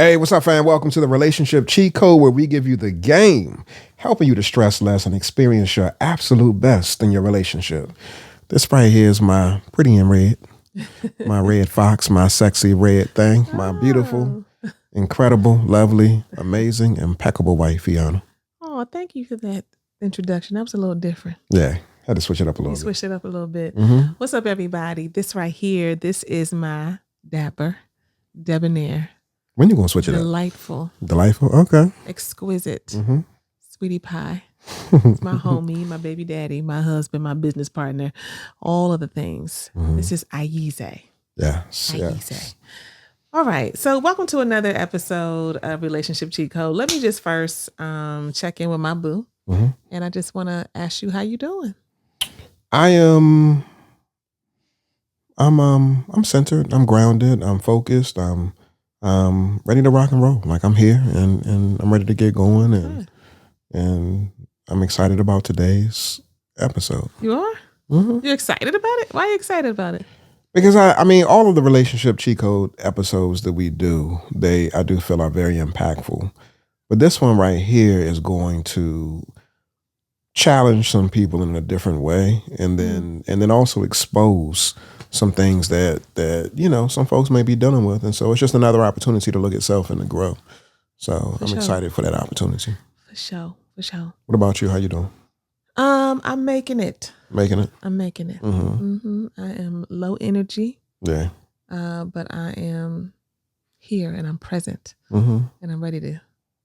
Hey, what's up, fam? Welcome to the Relationship Cheat Code, where we give you the game, helping you to stress less and experience your absolute best in your relationship. This right here is my pretty in red, my red fox, my sexy red thing, my beautiful, incredible, lovely, amazing, impeccable wife, Fiona. Oh, thank you for that introduction. That was a little different. Yeah, had to switch it up a little You bit. switched it up a little bit. Mm-hmm. What's up, everybody? This right here, this is my dapper, debonair, When you gonna switch it up? delightful, Okay. exquisite, Mm-hmm. sweetie pie. It's my homie, my baby daddy, my husband, my business partner, all of the things. Mm-hmm. This is Ayize. Yes. Ayize. All right. So welcome to another episode of Relationship Cheat Code. Let me just first check in with my boo. Mm-hmm. And I just want to ask you how you doing. I'm centered. I'm grounded. I'm focused. I'm ready to rock and roll. Like I'm here and I'm ready to get going and I'm excited about today's episode. You are? Mm-hmm. You excited about it? Why are you excited about it? Because I mean, all of the Relationship Cheat Code episodes that we do, I do feel are very impactful. But this one right here is going to challenge some people in a different way, and then also expose some things that you know some folks may be dealing with, and so it's just another opportunity to look at self and to grow. So I'm excited for that opportunity. For sure. What about you? How you doing? I'm making it. Making it. I'm making it. Mm-hmm. Mm-hmm. I am low energy. Yeah. But I am here and I'm present, Mm-hmm. and I'm ready to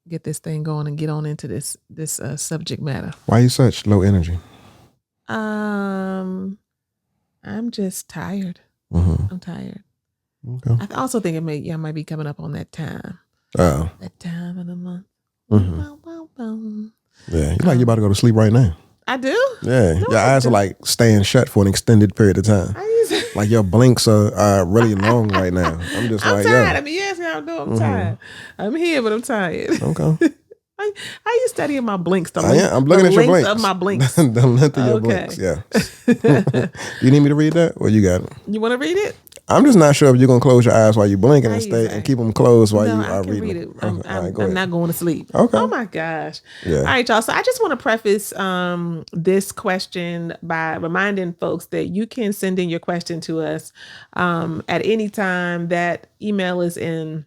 get this thing going and get on into this subject matter. Why are you such low energy? I'm just tired. Mm-hmm. I'm tired. Okay. I also think I might be coming up on that time. Oh. That time of the month. Mm-hmm. Bow. Yeah. You like you about to go to sleep right now. I do? Yeah. No, Your eyes are like staying shut for an extended period of time. Like your blinks are really long right now. I'm just I'm like, tired. yo. I mean, you ask me how I'm doing. I'm tired. I'm here, but I'm tired. Okay. Are you studying my blinks? I'm looking at your blinks. Of my blinks. The length of your blinks, yeah. You need me to read that? Or you got it? You want to read it? I'm just not sure if you're going to close your eyes while you're blinking and stay and keep them closed while you are reading. Read it. Okay. I'm not going to sleep. Okay. Oh my gosh. Yeah. All right, y'all. So I just want to preface this question by reminding folks that you can send in your question to us at any time. That email is in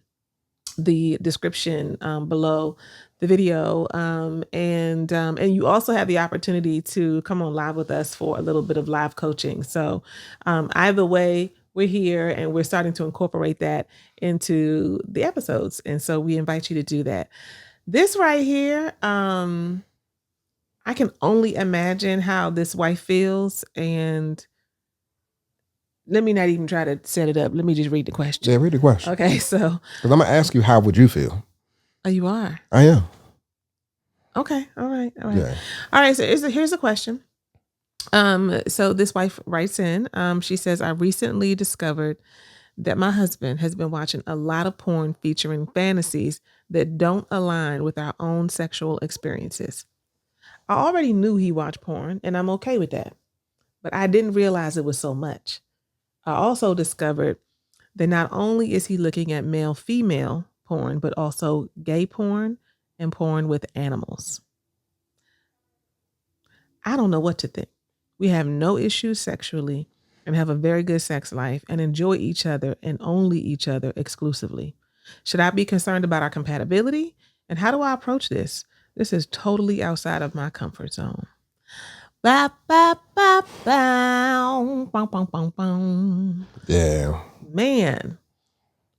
the description below the video, and you also have the opportunity to come on live with us for a little bit of live coaching. So either way, we're here and we're starting to incorporate that into the episodes. And so we invite you to do that. This right here, I can only imagine how this wife feels. And let me not even try to set it up. Let me just read the question. Yeah, read the question. Okay, so. Because I'm going to ask you, how would you feel? Oh, you are? I am. Okay, all right. Yeah. All right, so here's the question. So this wife writes in, she says, I recently discovered that my husband has been watching a lot of porn featuring fantasies that don't align with our own sexual experiences. I already knew he watched porn, and I'm okay with that, but I didn't realize it was so much. I also discovered that not only is he looking at male-female porn, but also gay porn and porn with animals. I don't know what to think. We have no issues sexually and have a very good sex life and enjoy each other and only each other exclusively. Should I be concerned about our compatibility? And how do I approach this? This is totally outside of my comfort zone. Ba, ba, ba, ba, bum, bum, bum, bum. Yeah. Man,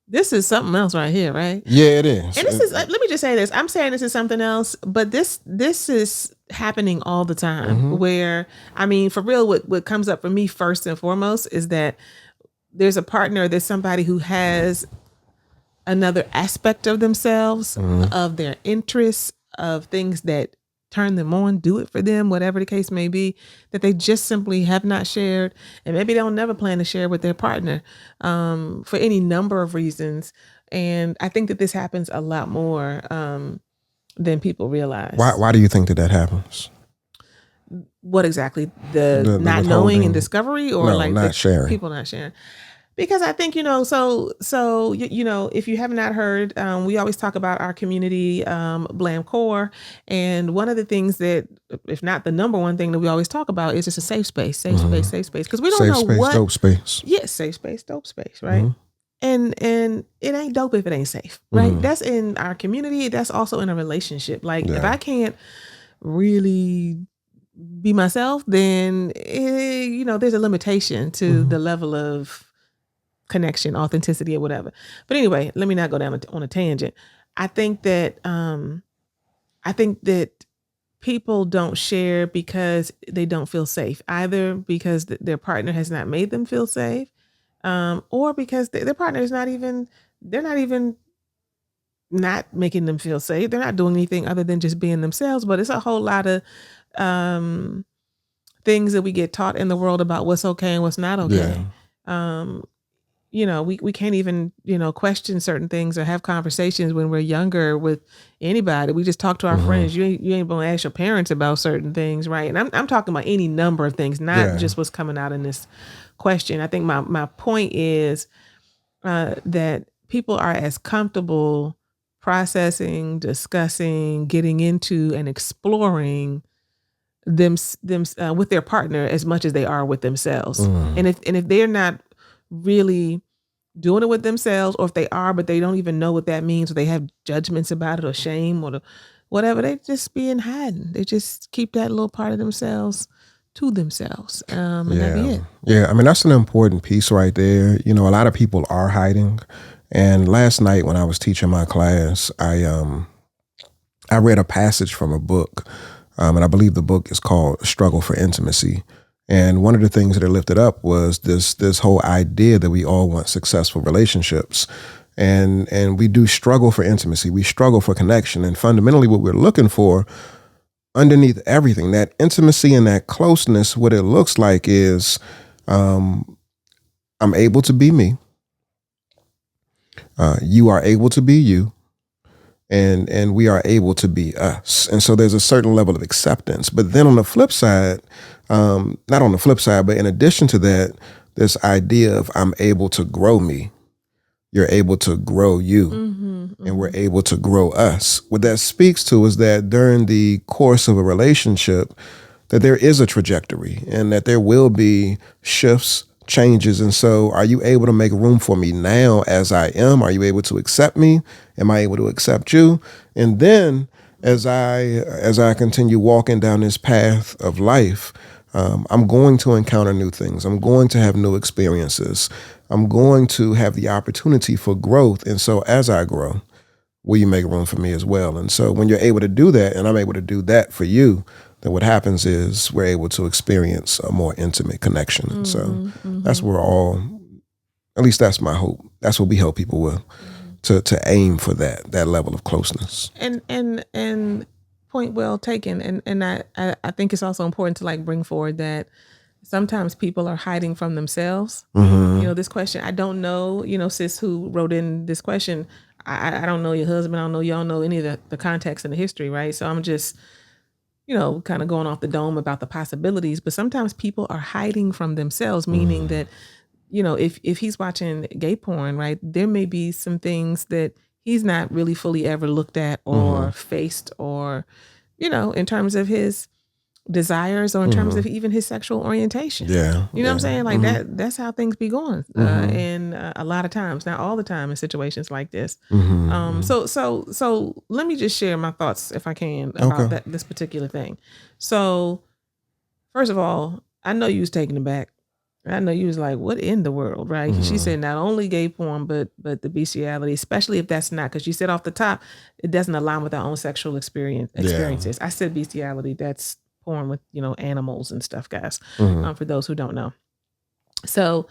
this is something else right here, right? Yeah, it is. And this is, let me just say this. I'm saying this is something else, but this is happening all the time where, I mean, for real, what comes up for me first and foremost is that there's a partner, there's somebody who has another aspect of themselves, of their interests, of things that turn them on, do it for them, whatever the case may be, that they just simply have not shared, and maybe they'll never plan to share with their partner for any number of reasons. And I think that this happens a lot more than people realize. Why do you think that happens? What exactly? The not knowing and discovery, or no, like not sharing. People not sharing. Because I think, if you have not heard, we always talk about our community, Blam Core. And one of the things that, if not the number one thing that we always talk about, is just a safe space, safe space, safe space. Because we don't know space, what. dope space. Yeah, safe space, dope space, right? And it ain't dope if it ain't safe, right? That's in our community. That's also in a relationship. Like, if I can't really be myself, then, there's a limitation to the level of connection, authenticity, or whatever. But anyway, let me not go down on a tangent. I think that people don't share because they don't feel safe, either because their partner has not made them feel safe, or because their partner is not even not making them feel safe. They're not doing anything other than just being themselves. But it's a whole lot of things that we get taught in the world about what's okay and what's not okay. We can't even, question certain things or have conversations when we're younger with anybody. We just talk to our friends. You ain't gonna ask your parents about certain things, right? And I'm talking about any number of things, not just what's coming out in this question. I think my point is that people are as comfortable processing, discussing, getting into, and exploring them with their partner as much as they are with themselves. And if they're not really doing it with themselves, or if they are but they don't even know what that means, or they have judgments about it, or shame, or whatever, they just be in hiding. They just keep that little part of themselves to themselves, and that'd be it. Yeah, I mean, that's an important piece right there. A lot of people are hiding. And last night when I was teaching my class, I read a passage from a book, and I believe the book is called Struggle for Intimacy. And one of the things that it lifted up was this whole idea that we all want successful relationships. And we do struggle for intimacy. We struggle for connection. And fundamentally what we're looking for underneath everything, that intimacy and that closeness, what it looks like is I'm able to be me. You are able to be you. And we are able to be us. And so there's a certain level of acceptance. But then on the flip side, not on the flip side, but in addition to that, this idea of I'm able to grow me. You're able to grow you. And we're able to grow us. What that speaks to is that during the course of a relationship, that there is a trajectory and that there will be shifts, changes. And so are you able to make room for me now as I am? Are you able to accept me? Am I able to accept you? And then as I continue walking down this path of life, I'm going to encounter new things. I'm going to have new experiences. I'm going to have the opportunity for growth. And so as I grow, will you make room for me as well? And so when you're able to do that, and I'm able to do that for you, then what happens is we're able to experience a more intimate connection. And so that's where at least that's my hope. That's what we help people with, to aim for that level of closeness. And point well taken. And I think it's also important to bring forward that sometimes people are hiding from themselves. This question, I don't know, sis who wrote in this question, I don't know your husband. I don't know y'all know any of the context and the history, right? So I'm just, kind of going off the dome about the possibilities. But sometimes people are hiding from themselves, meaning that, if he's watching gay porn, right, there may be some things that he's not really fully ever looked at or faced, or, in terms of his desires, or in terms of even his sexual orientation. Yeah. You know what I'm saying? That's how things be going. And a lot of times, not all the time in situations like this. So let me just share my thoughts, if I can, about this particular thing. So first of all, I know you was taken aback. I know you was like, what in the world, right? She said not only gay porn, but the bestiality, especially if that's not, because you said off the top, it doesn't align with our own sexual experiences. I said bestiality, that's porn with animals and stuff, guys, for those who don't know. So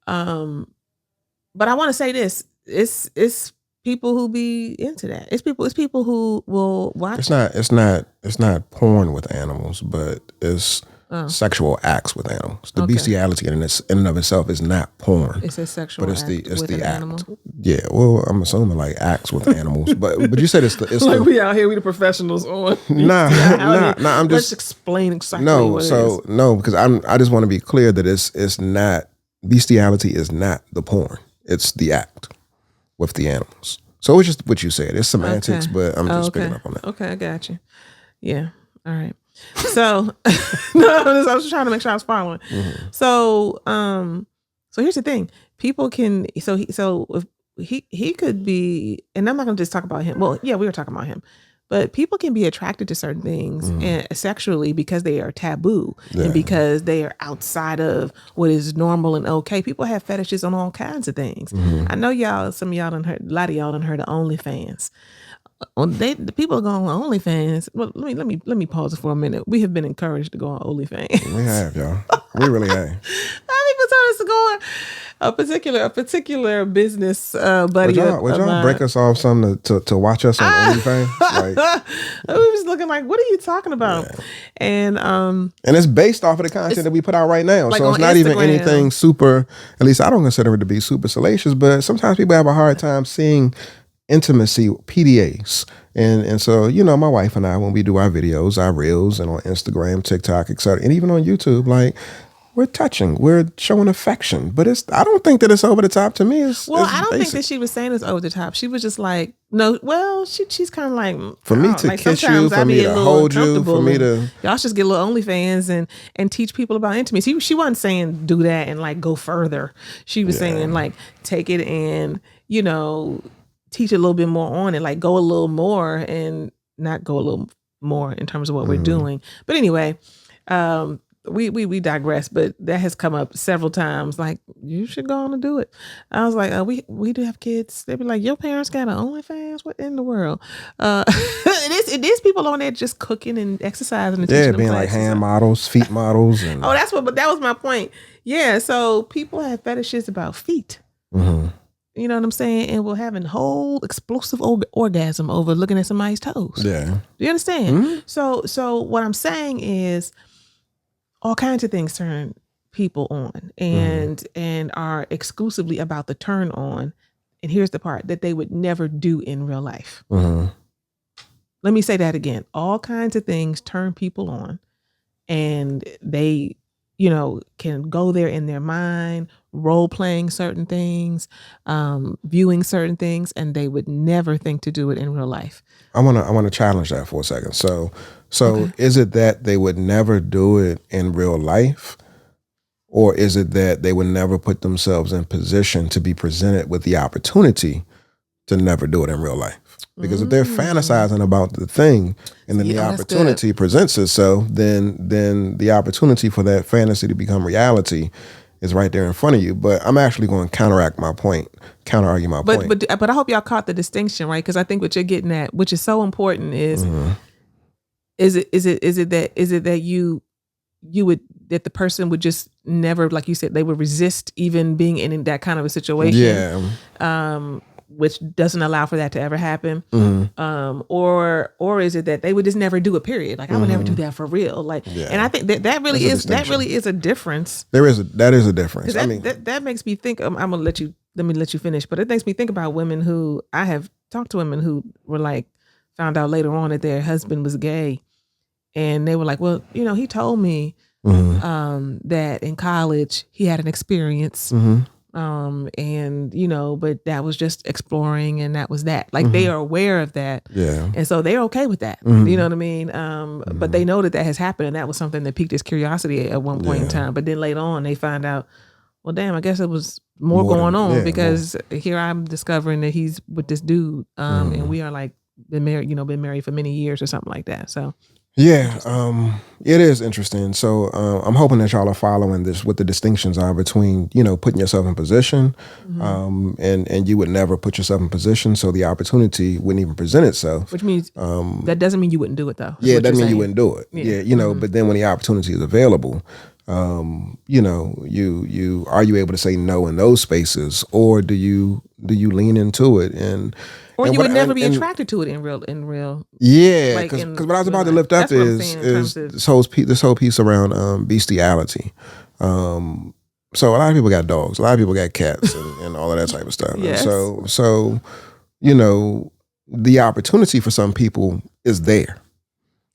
but I want to say this, it's people who be into that. It's people who will watch. It's not porn with animals, but it's sexual acts with animals. The bestiality in and of itself is not porn. It's a sexual act it's with the an act. animal. Yeah, well, I'm assuming acts with animals, but you said it's we out here, we the professionals on. Nah. I'm just let's explain exactly what it is. No, because I just want to be clear that it's not bestiality is not the porn. It's the act with the animals. So it's just what you said. It's semantics, but I'm just picking up on that. Okay, I got you. Yeah. All right. So no, I was just trying to make sure I was following. So so here's the thing. People can if he could be, and I'm not gonna just talk about him. Well, yeah, we were talking about him. But people can be attracted to certain things and sexually because they are taboo and because they are outside of what is normal and okay. People have fetishes on all kinds of things. I know some of y'all done heard, a lot of y'all done heard of OnlyFans. The people are going on OnlyFans. Well, let me pause it for a minute. We have been encouraged to go on OnlyFans. We have, y'all. We really have. People told us to go on a particular business buddy. Would y'all break us off something to watch us on OnlyFans? Like, we was looking like, what are you talking about? Yeah. And it's based off of the content that we put out right now. Like so it's not Instagram. Even anything super, at least I don't consider it to be super salacious, but sometimes people have a hard time seeing intimacy PDAs. And so, my wife and I, when we do our videos, our reels, and on Instagram, TikTok, etc., and even on YouTube, like, we're touching, we're showing affection, but I don't think that it's over the top. To me, I don't think that she was saying it's over the top. She was just like, no, well, she's kind of like, for me to like, kiss you, for me to hold you, for me to, y'all should get little OnlyFans and teach people about intimacy. She wasn't saying do that and like go further. She was saying like take it and teach a little bit more on it, like go a little more and not go a little more in terms of what we're doing. But anyway, we digress, but that has come up several times. Like, you should go on and do it. I was like, we do have kids. They'd be like, your parents got an OnlyFans? What in the world? It is people on there just cooking and exercising and teaching them being classes. Like hand models, feet models. And but that was my point. Yeah, so people have fetishes about feet. You know what I'm saying? And we're having whole explosive orgasm over looking at somebody's toes. Yeah. Do you understand? So what I'm saying is all kinds of things turn people on and are exclusively about the turn on. And here's the part that they would never do in real life. Let me say that again. All kinds of things turn people on and they, can go there in their mind, role playing certain things, viewing certain things, and they would never think to do it in real life. I want to challenge that for a second. So is it that they would never do it in real life, or is it that they would never put themselves in position to be presented with the opportunity to never do it in real life? Because if they're fantasizing about the thing and then the opportunity presents itself, then the opportunity for that fantasy to become reality is right there in front of you. But I'm actually going to counterargue my point. But I hope y'all caught the distinction, right? Because I think what you're getting at, which is so important, is that you would, that the person would just never, like you said, they would resist even being in that kind of a situation. Yeah. Which doesn't allow for that to ever happen. Or is it that they would just never do a period? Like, I would never do that for real. Like, and I think that really is a difference. That is a difference. That makes me think, let me let you finish, but it makes me think about women who, I have talked to women who were like, found out later on that their husband was gay. And they were like, well, he told me that in college he had an experience. And but that was just exploring, and that was that. Like, they are aware of that. Yeah. And so they're okay with that. You know what I mean? But they know that has happened, and that was something that piqued his curiosity at one point in time. But then later on they find out, well, damn, I guess it was more going on, because here I'm discovering that he's with this dude. And we are like been married for many years or something like that. So yeah, it is interesting. So I'm hoping that y'all are following this, what the distinctions are between, putting yourself in position, and you would never put yourself in position, so the opportunity wouldn't even present itself. Which means that doesn't mean you wouldn't do it, though. Yeah, it doesn't mean you wouldn't do it. Yeah, but then when the opportunity is available, you are you able to say no in those spaces, or do you lean into it or you would never be attracted to it in real. Yeah, because what I was about to lift up is this whole piece around bestiality. So a lot of people got dogs, a lot of people got cats, and all of that type of stuff. Yes. And so the opportunity for some people is there.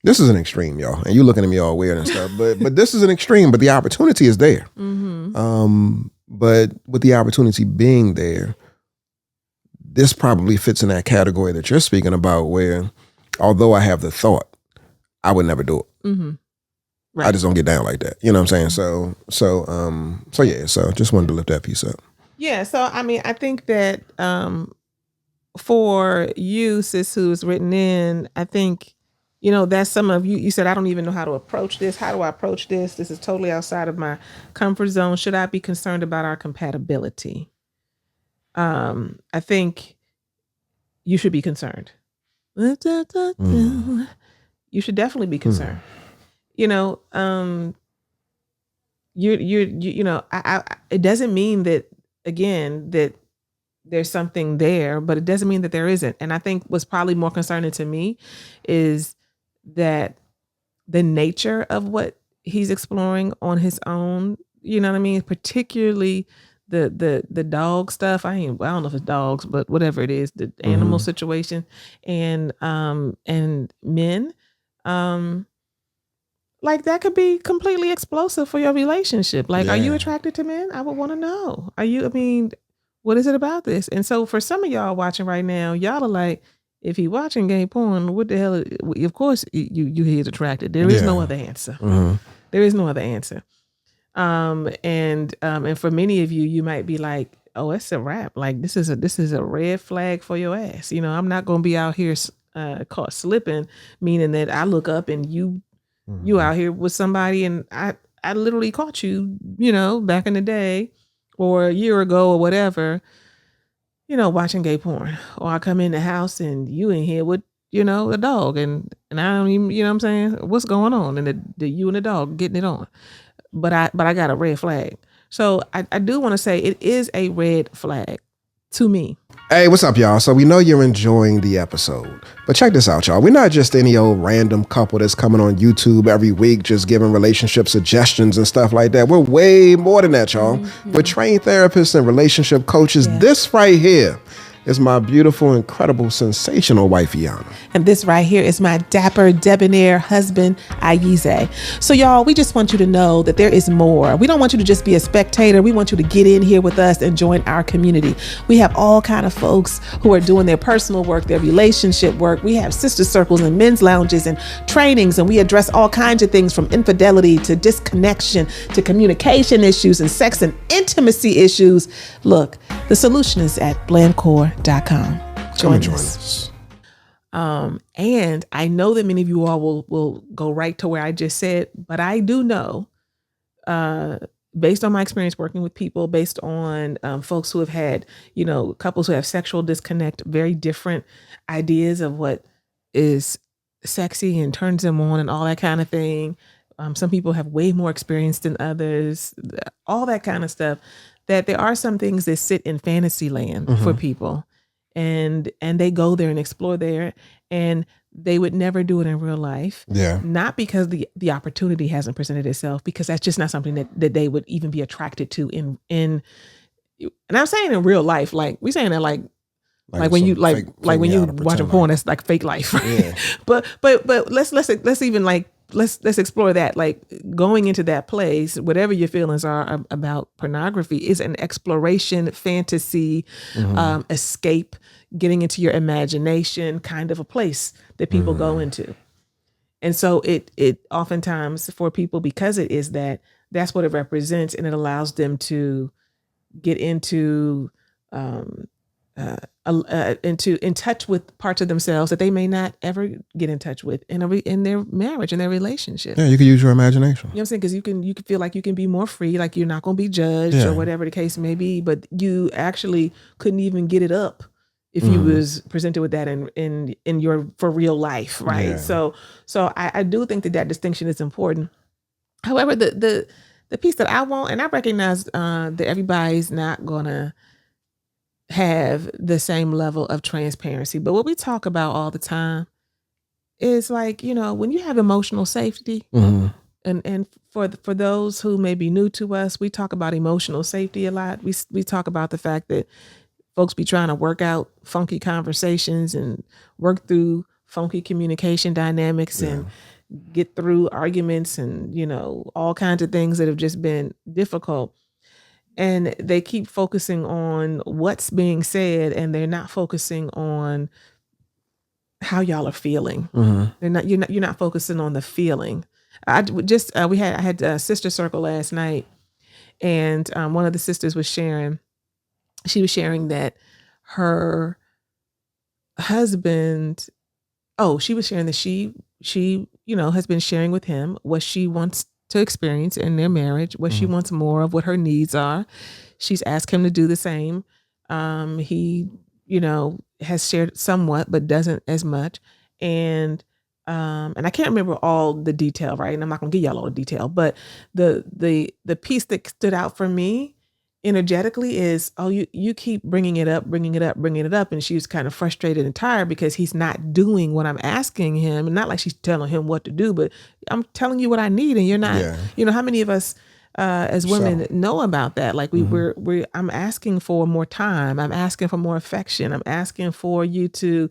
This is an extreme, y'all, and you looking at me all weird and stuff, but this is an extreme. But the opportunity is there. But with the opportunity being there, this probably fits in that category that you're speaking about, where although I have the thought, I would never do it. Mm-hmm. Right. I just don't get down like that. You know what I'm saying? So yeah. So just wanted to lift that piece up. Yeah. So I mean, I think that for you, sis, who's written in, I think, that's some of you. You said, I don't even know how to approach this. How do I approach this? This is totally outside of my comfort zone. Should I be concerned about our compatibility? I think you should be concerned. You should definitely be concerned. It doesn't mean that, again, that there's something there, but it doesn't mean that there isn't. And I think what's probably more concerning to me is that the nature of what he's exploring on his own, you know what I mean? Particularly the dog stuff. I don't know if it's dogs, but whatever it is, the animal situation and men, like that could be completely explosive for your relationship. Like, Are you attracted to men? I would want to know. What is it about this? And so for some of y'all watching right now, y'all are like, if he watching gay porn, what the hell? Of course you he's attracted. There is no other answer. There is no other answer. And for many of you, you might be like, oh, it's a wrap. Like this is a red flag for your ass. I'm not going to be out here caught slipping, meaning that I look up and you out here with somebody and I literally caught you, back in the day or a year ago or whatever, watching gay porn. Or I come in the house and you in here with, a dog and I don't even, what I'm saying? What's going on? And the you and the dog getting it on. But I got a red flag. So I do want to say it is a red flag to me. Hey, what's up, y'all? So we know you're enjoying the episode, but check this out, y'all. We're not just any old random couple that's coming on YouTube every week just giving relationship suggestions and stuff like that. We're way more than that, y'all. We're trained therapists and relationship coaches. Yeah. This right here is my beautiful, incredible, sensational wife, Iana. And this right here is my dapper, debonair husband, Ayize. So y'all, we just want you to know that there is more. We don't want you to just be a spectator. We want you to get in here with us and join our community. We have all kind of folks who are doing their personal work, their relationship work. We have sister circles and men's lounges and trainings, and we address all kinds of things from infidelity to disconnection to communication issues and sex and intimacy issues. Look, the solution is at blandcore.com. Join us. And I know that many of you all will go right to where I just said, but I do know, based on my experience working with people, based on folks who have had, couples who have sexual disconnect, very different ideas of what is sexy and turns them on and all that kind of thing. Some people have way more experience than others, all that kind of stuff. That there are some things that sit in fantasy land for people and they go there and explore there and they would never do it in real life. Yeah. Not because the opportunity hasn't presented itself, because that's just not something that they would even be attracted to in and I'm saying in real life, like we saying that like when you like when you watching porn, that's like fake life, right? Yeah. but let's even like let's explore that. Like going into that place, whatever your feelings are about pornography is an exploration, fantasy, escape, getting into your imagination kind of a place that people go into. And so it oftentimes for people, because it is that's what it represents, and it allows them to get into in touch with parts of themselves that they may not ever get in touch with in their marriage, in their relationship. Yeah, you can use your imagination. You know what I'm saying? Because you can feel like you can be more free, like you're not going to be judged or whatever the case may be, but you actually couldn't even get it up if you was presented with that in your for real life, right? Yeah. So I do think that distinction is important. However, the piece that I want, and I recognize that everybody's not gonna have the same level of transparency, but what we talk about all the time is like, when you have emotional safety, and for those who may be new to us, we talk about emotional safety a lot. We talk about the fact that folks be trying to work out funky conversations and work through funky communication dynamics and get through arguments and, all kinds of things that have just been difficult. And they keep focusing on what's being said, and they're not focusing on how y'all are feeling. You're not focusing on the feeling. I had a sister circle last night, and one of the sisters was sharing. She was sharing that her husband. Oh, she was sharing that she has been sharing with him what she wants to experience in their marriage, what she wants more of, what her needs are. She's asked him to do the same. He, has shared somewhat, but doesn't as much. And I can't remember all the detail, right? And I'm not gonna give y'all all the detail, but the piece that stood out for me energetically is, oh, you keep bringing it up, and she was kind of frustrated and tired because he's not doing what I'm asking him. And not like she's telling him what to do, but I'm telling you what I need, and you're not. How many of us as women know about that? Like I'm asking for more time, I'm asking for more affection, I'm asking for you to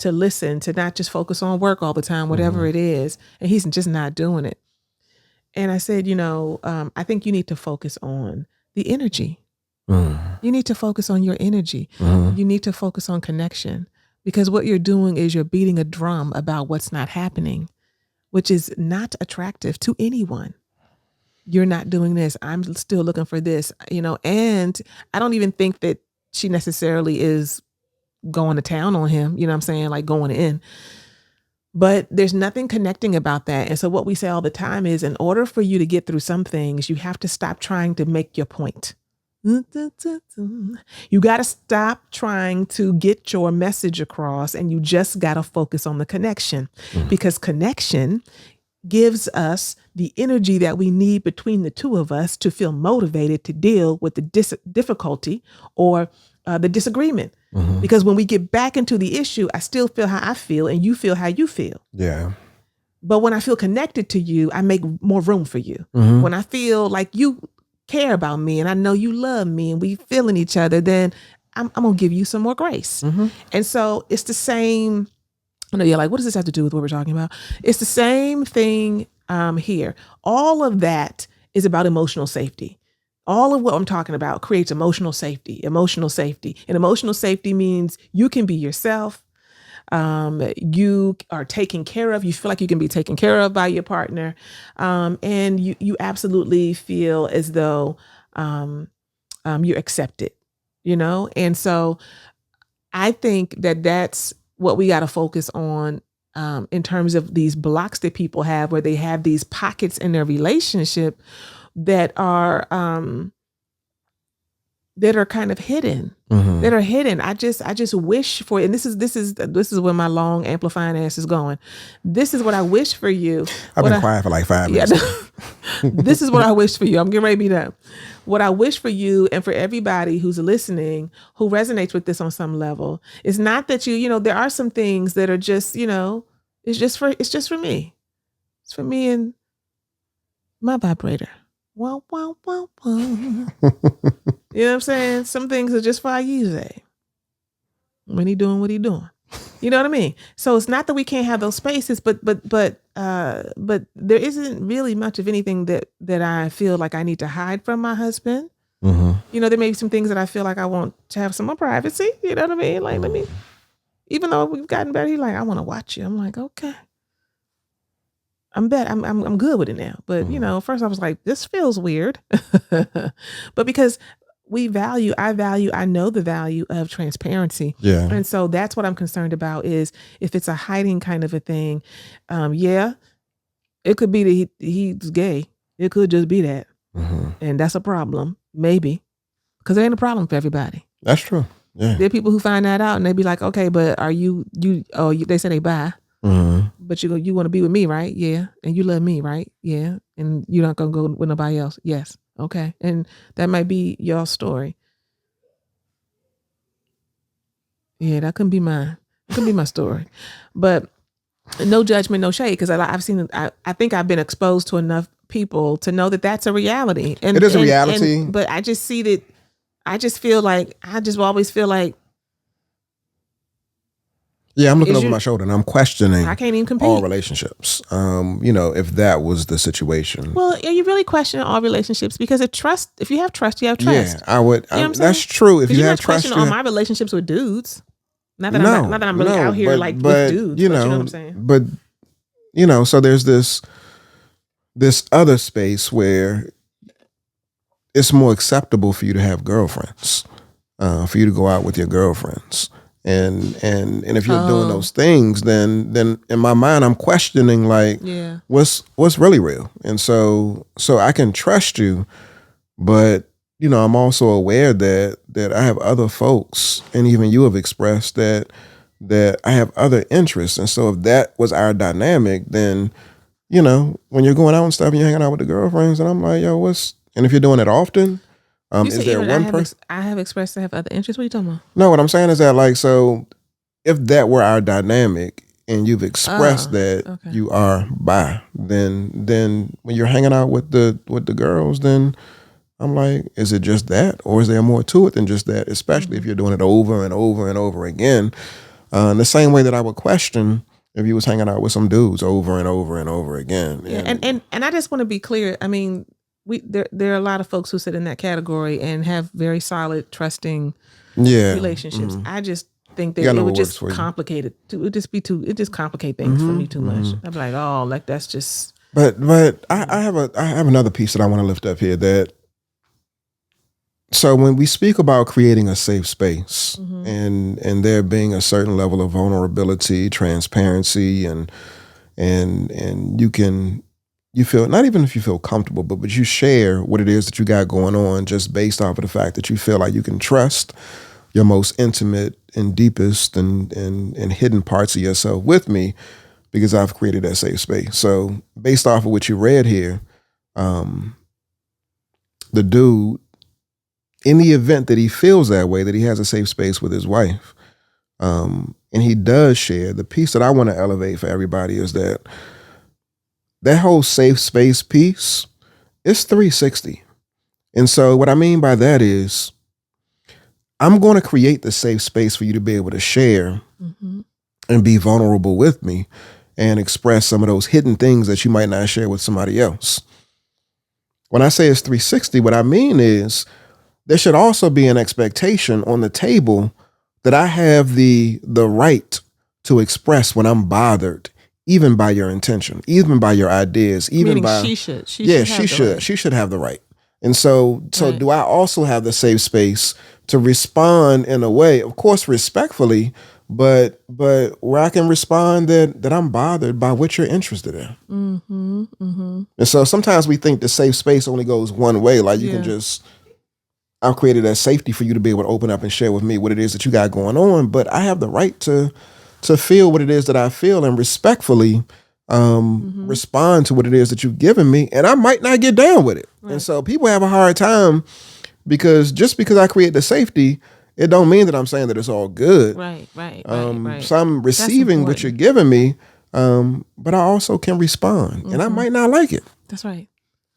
listen, to not just focus on work all the time, whatever it is, and he's just not doing it. And I said, I think you need to focus on the energy. You need to focus on your energy. You need to focus on connection, because what you're doing is you're beating a drum about what's not happening, which is not attractive to anyone. You're not doing this. I'm still looking for this, and I don't even think that she necessarily is going to town on him, you know what I'm saying? Like going in. But there's nothing connecting about that. And so what we say all the time is, in order for you to get through some things, you have to stop trying to make your point. You got to stop trying to get your message across, and you just got to focus on the connection, because connection gives us the energy that we need between the two of us to feel motivated to deal with the difficulty or the disagreement. Because when we get back into the issue, I still feel how I feel and you feel how you feel. Yeah. But when I feel connected to you, I make more room for you. When I feel like you care about me and I know you love me and we feeling each other, then I'm going to give you some more grace. And so it's the same. I know you're like, what does this have to do with what we're talking about? It's the same thing here. All of that is about emotional safety. All of what I'm talking about creates emotional safety. And emotional safety means you can be yourself. You are taken care of. You feel like you can be taken care of by your partner. And you absolutely feel as though you're accepted, And so I think that that's what we got to focus on in terms of these blocks that people have, where they have these pockets in their relationship that are kind of hidden. That are hidden. I just wish for, and this is where my long amplifying ass is going. This is what I wish for you. I've been quiet for like 5 minutes. This is what I wish for you. I'm getting ready to be done. What I wish for you and for everybody who's listening, who resonates with this on some level, is not that there are some things that are just, it's just for me. It's for me and my vibrator. Wow, wow, wow, wow. You know what I'm saying? Some things are just for Ayeze when he doing what he doing. You know what I mean? So it's not that we can't have those spaces, but there isn't really much of anything that I feel like I need to hide from my husband. There may be some things that I feel like I want to have some more privacy. You know what I mean? Like, let me, even though we've gotten better, he's like, I want to watch you. I'm like, okay. I'm good with it now. But first I was like, this feels weird. But because I know the value of transparency. Yeah. And so that's what I'm concerned about, is if it's a hiding kind of a thing. It could be that he's gay. It could just be that. And that's a problem, maybe. Because it ain't a problem for everybody. That's true. Yeah. There are people who find that out and they be like, okay, but are they say they bi. But you want to be with me, right? Yeah. And you love me, right? Yeah. And you're not going to go with nobody else. Yes. Okay. And that might be your story. Yeah, that couldn't be mine. It couldn't be my story. But no judgment, no shade, because I think I've been exposed to enough people to know that that's a reality. And it is a reality. But I just see that, I just always feel like Yeah, I'm looking over my shoulder and I'm questioning I can't even compete. all relationships. If that was the situation. Well, are you really questioning all relationships? Because if you have trust, you have trust. Yeah, I would. That's true. If you have trust, questioning all my relationships with dudes. Not that I'm really out here with dudes. But you know what I'm saying. But so there's this other space where it's more acceptable for you to have girlfriends, for you to go out with your girlfriends. And if you're doing those things, then in my mind I'm questioning what's really real. And so I can trust you, but I'm also aware that I have other folks, and even you have expressed that I have other interests. And so if that was our dynamic, then when you're going out and stuff and you're hanging out with the girlfriends, and I'm like, yo, and if you're doing it often, is there one person? I have expressed I have other interests. What are you talking about? No, what I'm saying is that so if that were our dynamic and you've expressed that you are bi, then when you're hanging out with the girls, then I'm like, is it just that, or is there more to it than just that? Especially if you're doing it over and over and over again, in the same way that I would question if you was hanging out with some dudes over and over and over again. Yeah, and I just want to be clear. I mean, there are a lot of folks who sit in that category and have very solid, trusting relationships. Mm-hmm. I just think that it would just complicate it. It would just complicate things for me too much. I'd be like, oh, that's just. But I have another piece that I want to lift up here. That so when we speak about creating a safe space and there being a certain level of vulnerability, transparency, and you feel, not even if you feel comfortable, but you share what it is that you got going on just based off of the fact that you feel like you can trust your most intimate and deepest and hidden parts of yourself with me because I've created that safe space. So based off of what you read here, the dude, in the event that he feels that way, that he has a safe space with his wife, and he does share, the piece that I want to elevate for everybody is that whole safe space piece is 360. And so what I mean by that is I'm going to create the safe space for you to be able to share and be vulnerable with me and express some of those hidden things that you might not share with somebody else. When I say it's 360, what I mean is there should also be an expectation on the table that I have the right to express when I'm bothered, even by your intention, even by your ideas, even meaning by she should have the right. And so Right. Do I also have the safe space to respond in a way, of course, respectfully, but where I can respond that I'm bothered by what you're interested in. And so sometimes we think the safe space only goes one way. Like you can just, I've created that safety for you to be able to open up and share with me what it is that you got going on, but I have the right to feel what it is that I feel and respectfully respond to what it is that you've given me, and I might not get down with it. Right. And so people have a hard time because just because I create the safety, it don't mean that I'm saying that it's all good. Right. So I'm receiving what you're giving me, but I also can respond, and I might not like it. That's right.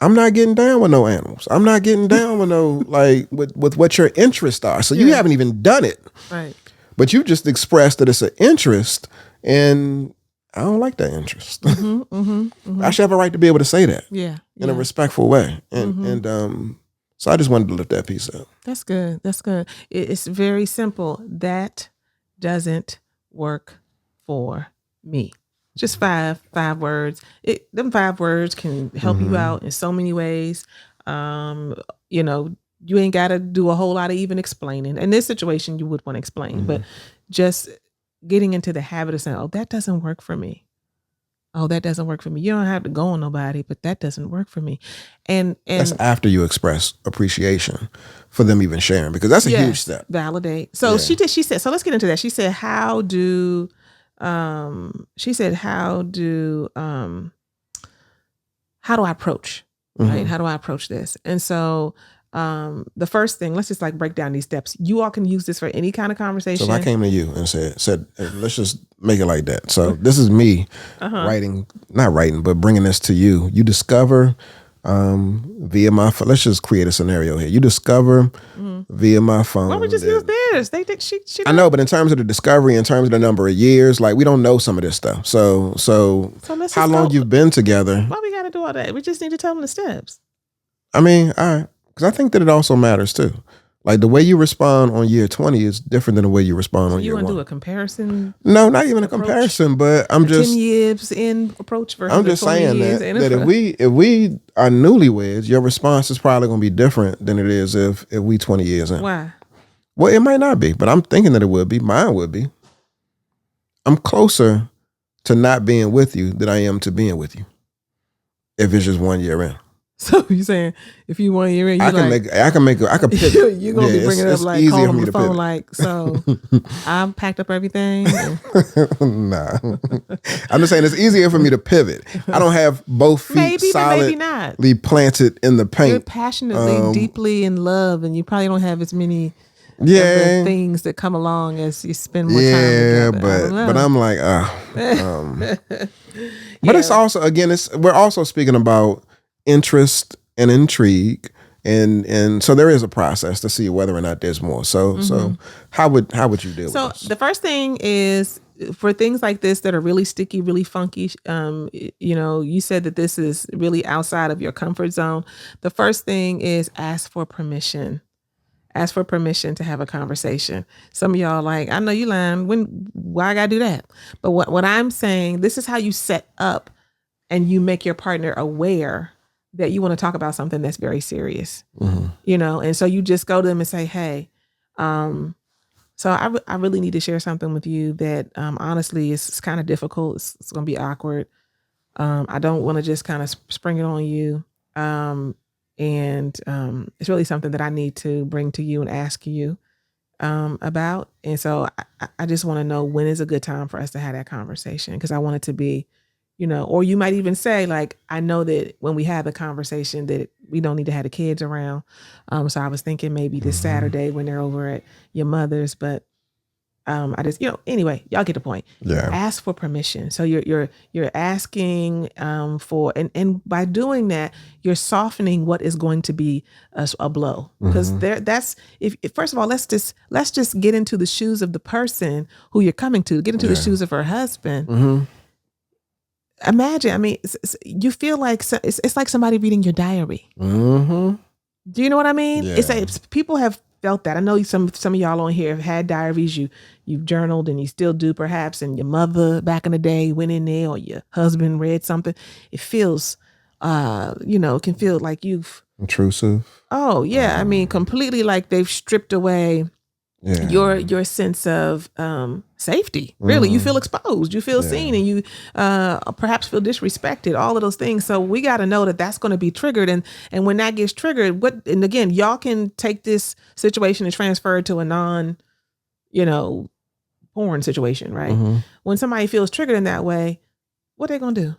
I'm not getting down with no animals. I'm not getting down with no with what your interests are. So you haven't even done it. Right. But you just expressed that it's an interest, and I don't like that interest. I should have a right to be able to say that in a respectful way. And so I just wanted to lift that piece up. That's good. It's very simple. That doesn't work for me. Just five words. Them 5 words can help you out in so many ways. You ain't got to do a whole lot of even explaining. In this situation, you would want to explain, but just getting into the habit of saying, oh, that doesn't work for me. Oh, that doesn't work for me. You don't have to go on nobody, but that doesn't work for me. And that's after you express appreciation for them even sharing, because that's a huge step. Validate. So she said, so let's get into that. She said, how do I approach, right? How do I approach this? And so the first thing, let's just break down these steps. You all can use this for any kind of conversation. So if I came to you and said, hey, let's just make it like that. So this is me not writing, but bringing this to you. You discover via my phone. Let's just create a scenario here. You discover via my phone. Why don't we just use theirs? They think she I know, but in terms of the discovery, in terms of the number of years, like we don't know some of this stuff. So let's how just long go. you've been together? Why we got to do all that? We just need to tell them the steps. I mean, all right, because I think that it also matters too. Like the way you respond on year 20 is different than the way you respond on year 1. You want to do a comparison? No, not even a comparison, but I'm just 10 years in approach versus I'm just 20 saying years that, in that if we are newlyweds, your response is probably going to be different than it is if we 20 years in. Why? Well, it might not be, but I'm thinking that it would be. Mine would be. I'm closer to not being with you than I am to being with you. If it's just 1 year in. So you saying if you 1 year in, I can pivot. You're gonna be bringing it up like calling on the phone, pivot. like, so I've packed up everything. Nah, I'm just saying it's easier for me to pivot. I don't have both feet solidly planted in the paint. You're passionately, deeply in love, and you probably don't have as many of the things that come along as you spend more time together. but I'm like, but it's also, again, we're also speaking about interest and intrigue, and so there is a process to see whether or not there's more. So how would you deal with this? So the first thing is, for things like this that are really sticky, really funky, you said that this is really outside of your comfort zone. The first thing is ask for permission. Ask for permission to have a conversation. Some of y'all like, I know you lying. Why I gotta do that? But what I'm saying, this is how you set up and you make your partner aware that you want to talk about something that's very serious, and so you just go to them and say, hey, so I really need to share something with you that honestly it's kind of difficult. It's going to be awkward. I don't want to just kind of spring it on you. And it's really something that I need to bring to you and ask you about. And so I just want to know when is a good time for us to have that conversation, because I want it to be, or you might even say, like, I know that when we have a conversation that we don't need to have the kids around. So I was thinking maybe this Saturday when they're over at your mother's, but I just, anyway, y'all get the point. Yeah. Ask for permission. So you're asking for, and by doing that, you're softening what is going to be a blow. Because that's if first of all, let's just get into the shoes of the person who you're coming to. Get into the shoes of her husband. Imagine, you feel like it's like somebody reading your diary. Do you know what I mean? Yeah. It's people have felt that. I know some of y'all on here have had diaries. You've journaled and you still do perhaps, and your mother back in the day went in there, or your husband read something. It feels, it can feel like you've intrusive. Oh yeah, completely like they've stripped away your sense of safety. Really, you feel exposed, you feel seen, and you perhaps feel disrespected. All of those things. So we got to know that that's going to be triggered, and when that gets triggered, and again, y'all can take this situation and transfer it to a non, porn situation, right? When somebody feels triggered in that way, what are they going to do?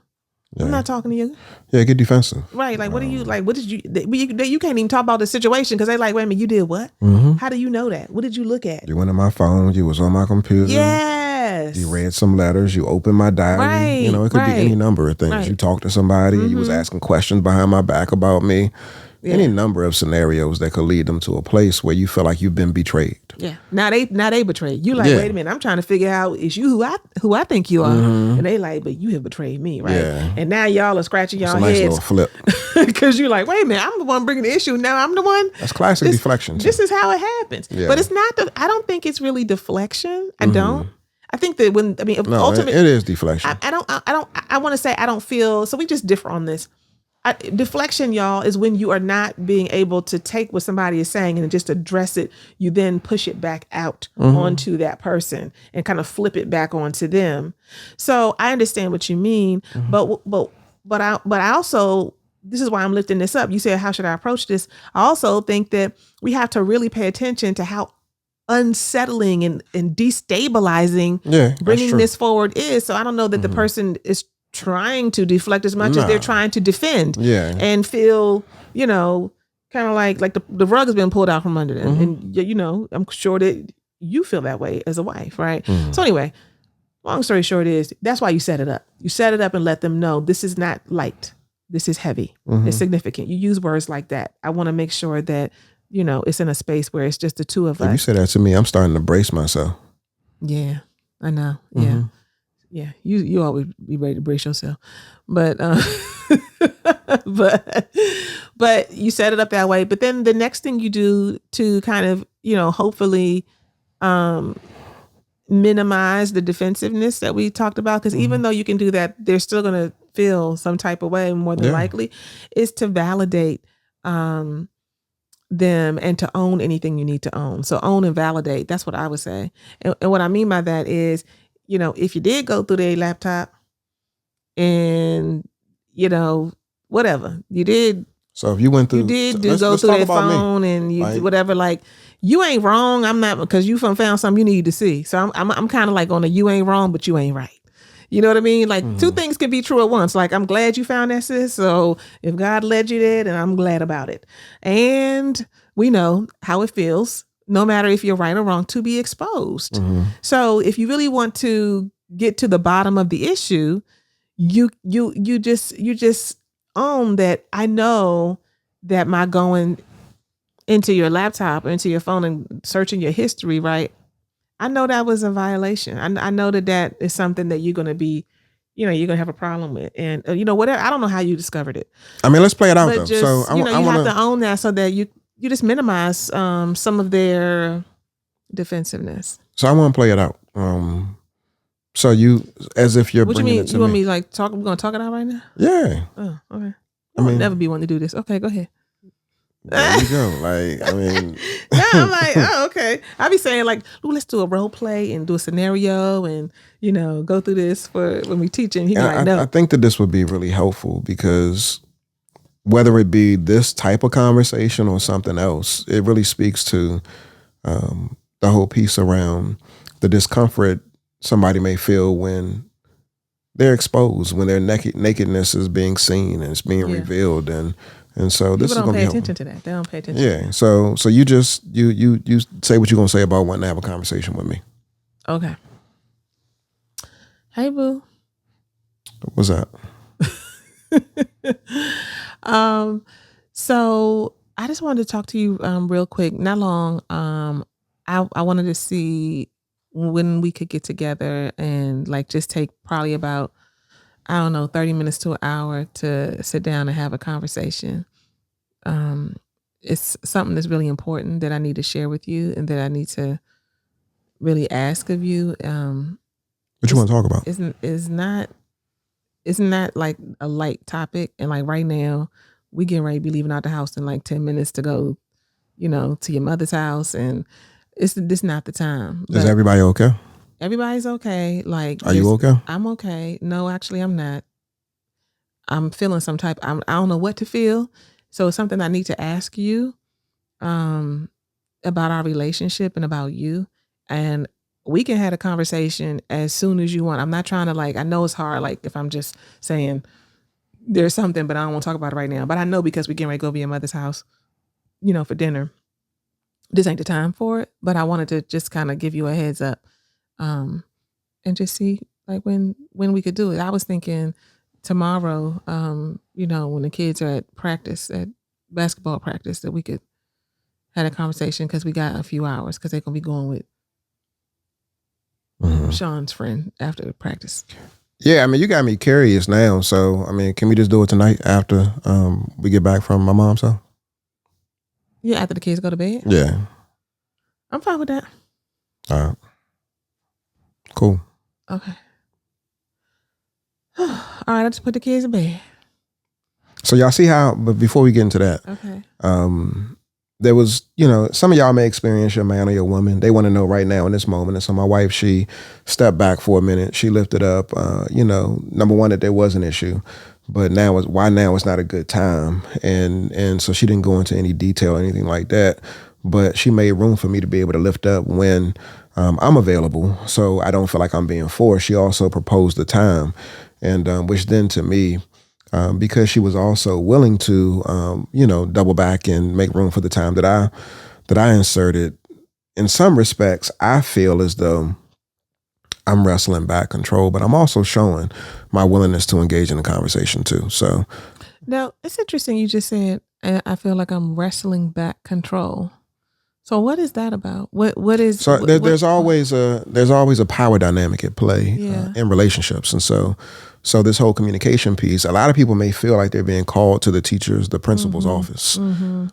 I'm not talking to you. Yeah, get defensive. Right. Like, what do you, like, what did you can't even talk about the situation because they like, wait a minute, you did what? How do you know that? What did you look at? You went on my phone. You was on my computer. Yes. You read some letters. You opened my diary. Right. It could be any number of things. Right. You talked to somebody. You was asking questions behind my back about me. Yeah. Any number of scenarios that could lead them to a place where you feel like you've been betrayed. Yeah. Now they betrayed you. Like, wait a minute, I'm trying to figure out, is you who I think you are? And they like, but you have betrayed me, right? Yeah. And now y'all are scratching y'all heads. Nice little flip. Because you're like, wait a minute, I'm the one bringing the issue. Now I'm the one. That's classic deflection. This is how it happens. Yeah. But it's not. I don't think it's really deflection. I don't. I think that ultimately it is deflection. I want to say I don't feel. So we just differ on this. Deflection, y'all, is when you are not being able to take what somebody is saying and just address it. You then push it back out onto that person and kind of flip it back onto them. So I understand what you mean, but I also, this is why I'm lifting this up. You said, how should I approach this? I also think that we have to really pay attention to how unsettling and destabilizing bringing this forward is. So I don't know that the person is trying to deflect as much as they're trying to defend and feel, kind of like the rug has been pulled out from under them. And, I'm sure that you feel that way as a wife, right? So anyway, long story short is that's why you set it up. You set it up and let them know this is not light. this is heavy. It's significant. You use words like that. I want to make sure that, it's in a space where it's just the two of If you us. say that to me, I'm starting to brace myself. Yeah, I know. Yeah. Yeah. You always be ready to brace yourself. But but you set it up that way. But then the next thing you do to kind of, hopefully minimize the defensiveness that we talked about, because even though you can do that, they're still going to feel some type of way more than likely, is to validate them and to own anything you need to own. So own and validate. That's what I would say. And what I mean by that is, if you did go through their laptop and, whatever you did. So if you went through, go through their phone and you whatever, like, you ain't wrong. I'm not, because you found something you need to see. So I'm kind of like on a you ain't wrong, but you ain't right. You know what I mean? Like two things can be true at once. Like, I'm glad you found that, sis. So if God led you there, then I'm glad about it. And we know how it feels, no matter if you're right or wrong, to be exposed. So if you really want to get to the bottom of the issue, you just own that. I know that my going into your laptop or into your phone and searching your history, right? I know that was a violation. I know that is something that you're going to be, you're going to have a problem with. And, whatever. I don't know how you discovered it. I mean, let's play it out though. Just, So you have to own that so that you just minimize some of their defensiveness. So I want to play it out. So you, as if you're bringing it to me. You want me like talk? We're going to talk it out right now? Yeah. Oh, okay. I'll never be one to do this. Okay, go ahead. There you go. Like, I mean. No, I'm like, oh, okay. I'll be saying like, ooh, let's do a role play and do a scenario and, go through this for when we teaching. He like, no. I think that this would be really helpful because whether it be this type of conversation or something else, it really speaks to the whole piece around the discomfort somebody may feel when they're exposed, when their nakedness is being seen and it's being revealed. And so this is going to be helpful. People don't pay attention to that. They don't pay attention. Yeah. So you just, you say what you're going to say about wanting to have a conversation with me. Okay. Hey, boo. What's that? So I just wanted to talk to you real quick, not long. I wanted to see when we could get together and like just take probably about, 30 minutes to an hour to sit down and have a conversation. It's something that's really important that I need to share with you and that I need to really ask of you. What you want to talk about? Isn't that like a light topic? And like right now, we getting ready to be leaving out the house in like 10 minutes to go, to your mother's house, and this not the time. Is everybody okay? Everybody's okay. Like, are you okay? I'm okay. No, actually, I'm not. I'm feeling some type. I don't know what to feel. So it's something I need to ask you about our relationship and about you. And we can have a conversation as soon as you want. I'm not trying to like, I know it's hard. Like if I'm just saying there's something, but I don't want to talk about it right now. But I know because we're getting ready to go to your mother's house, for dinner. This ain't the time for it. But I wanted to just kind of give you a heads up and just see like when we could do it. I was thinking tomorrow, when the kids are at basketball practice, that we could have a conversation because we got a few hours because they're going to be going with Sean's friend after practice. Yeah, I mean, you got me curious now. So, I mean, can we just do it tonight after we get back from my mom's house? Yeah, after the kids go to bed? Yeah. I'm fine with that. All right. Cool. Okay. All right, I just put the kids in bed. So y'all see how, but before we get into that, okay. There was, some of y'all may experience your man or your woman. They want to know right now in this moment. And so my wife, she stepped back for a minute. She lifted up, number one, that there was an issue, but why now is not a good time. And so she didn't go into any detail or anything like that, but she made room for me to be able to lift up when I'm available. So I don't feel like I'm being forced. She also proposed the time, and which then to me, because she was also willing to, double back and make room for the time that I inserted. In some respects, I feel as though I'm wrestling back control, but I'm also showing my willingness to engage in the conversation too. So, Now, it's interesting you just said, I feel like I'm wrestling back control. So what is that about? What is So there's always a power dynamic at play Yeah. in relationships, and so this whole communication piece. A lot of people may feel like they're being called to the teacher's, the principal's office.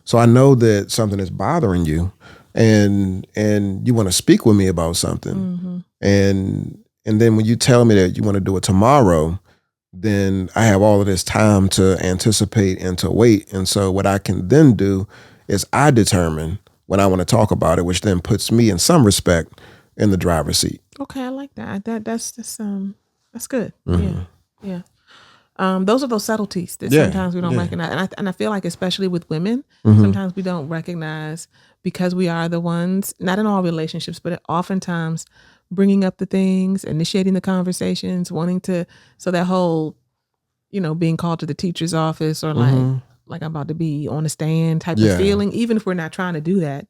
So I know that something is bothering you, and you want to speak with me about something, and then when you tell me that you want to do it tomorrow, then I have all of this time to anticipate and to wait. And so what I can then do is I determine when I want to talk about it, which then puts me in some respect in the driver's seat. Okay, I like that. That's good. Yeah. Those are those subtleties that sometimes we don't recognize, and I feel like especially with women, sometimes we don't recognize because we are the ones, not in all relationships, but oftentimes bringing up the things, initiating the conversations, wanting to. So that whole, being called to the teacher's office or like I'm about to be on a stand type of feeling, even if we're not trying to do that.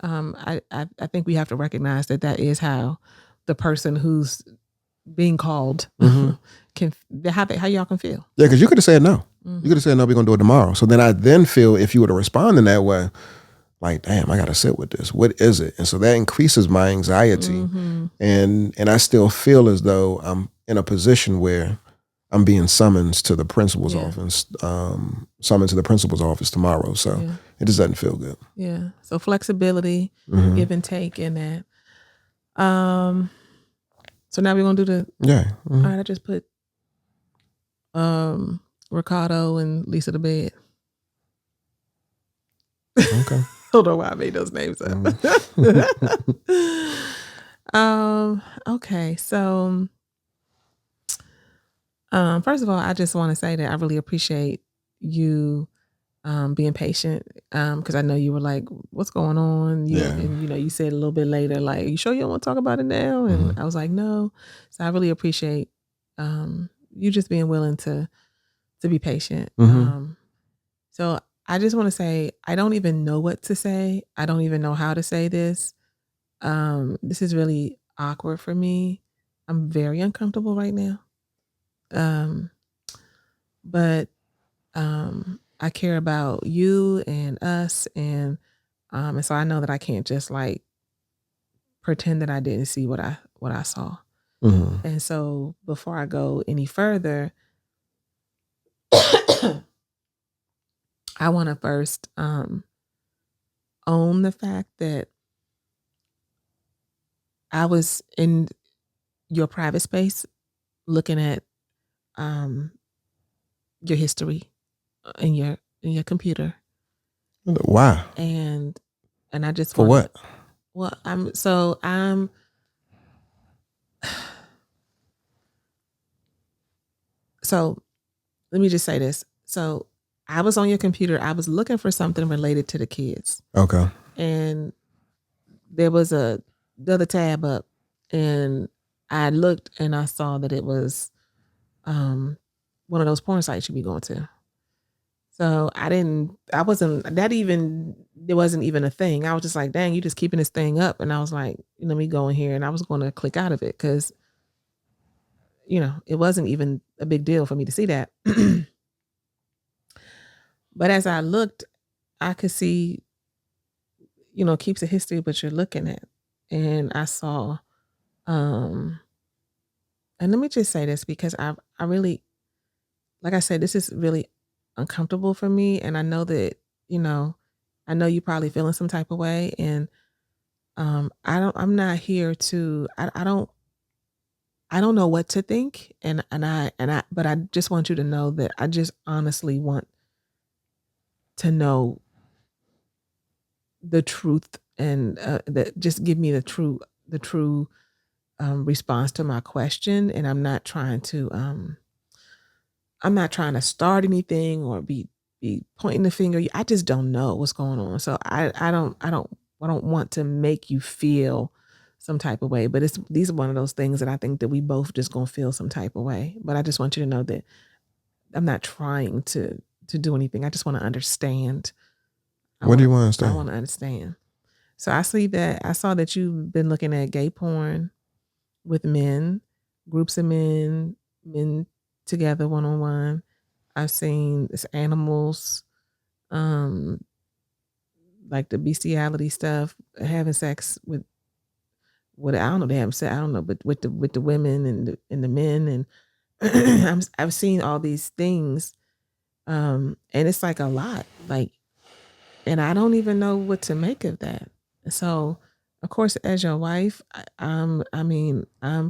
I think we have to recognize that is how the person who's being called can how y'all can feel. Yeah, because you could have said no. You could have said no, we're gonna do it tomorrow. So then I then feel if you were to respond in that way, like, damn, I gotta sit with this. What is it? And so that increases my anxiety. And I still feel as though I'm in a position where I'm being summoned to the principal's office, tomorrow. So it just doesn't feel good. Yeah. So flexibility, give and take in that. So now we're gonna do the all right, I just put Ricardo and Lisa to bed. Okay. I don't know why I made those names up. Okay, so first of all, I just want to say that I really appreciate you being patient, because I know you were like, what's going on? And you said a little bit later, like, you sure you don't want to talk about it now? And I was like, no. So I really appreciate you just being willing to be patient. So I just want to say, I don't even know what to say. I don't even know how to say this. This is really awkward for me. I'm very uncomfortable right now. But I care about you and us, and so I know that I can't just like pretend that I didn't see what I saw. And so before I go any further, I want to first own the fact that I was in your private space looking at your history in your computer. Why? And I just for what? Well, I'm so let me just say this. So I was on your computer. I was looking for something related to the kids. Okay. And there was the other tab up, and I looked and I saw that it was one of those porn sites you be going to. So there wasn't even a thing. I was just like, dang, you just keeping this thing up. And I was like, let me go in here, and I was going to click out of it because, it wasn't even a big deal for me to see that. But as I looked, I could see, keeps a history of what you're looking at. And I saw, and let me just say this, because I really, like I said, this is really uncomfortable for me. And I know that, I know you probably feeling some type of way. And I'm not here to, I don't know what to think. But I just want you to know that I just honestly want to know the truth, and that just give me the true response to my question. And I'm not trying to start anything or be pointing the finger. I just don't know what's going on. So I don't want to make you feel some type of way, but these are one of those things that I think that we both just gonna feel some type of way. But I just want you to know that I'm not trying to do anything. I just want to understand. What do you want to understand? I want to understand. So I saw that you've been looking at gay porn with men, groups of men together one-on-one. I've seen animals, like the bestiality stuff, having sex with I don't know, they have sex, I don't know, but with the women and the men, and I've seen all these things, and it's like a lot, like, and I don't even know what to make of that. So, of course, as your wife, I'm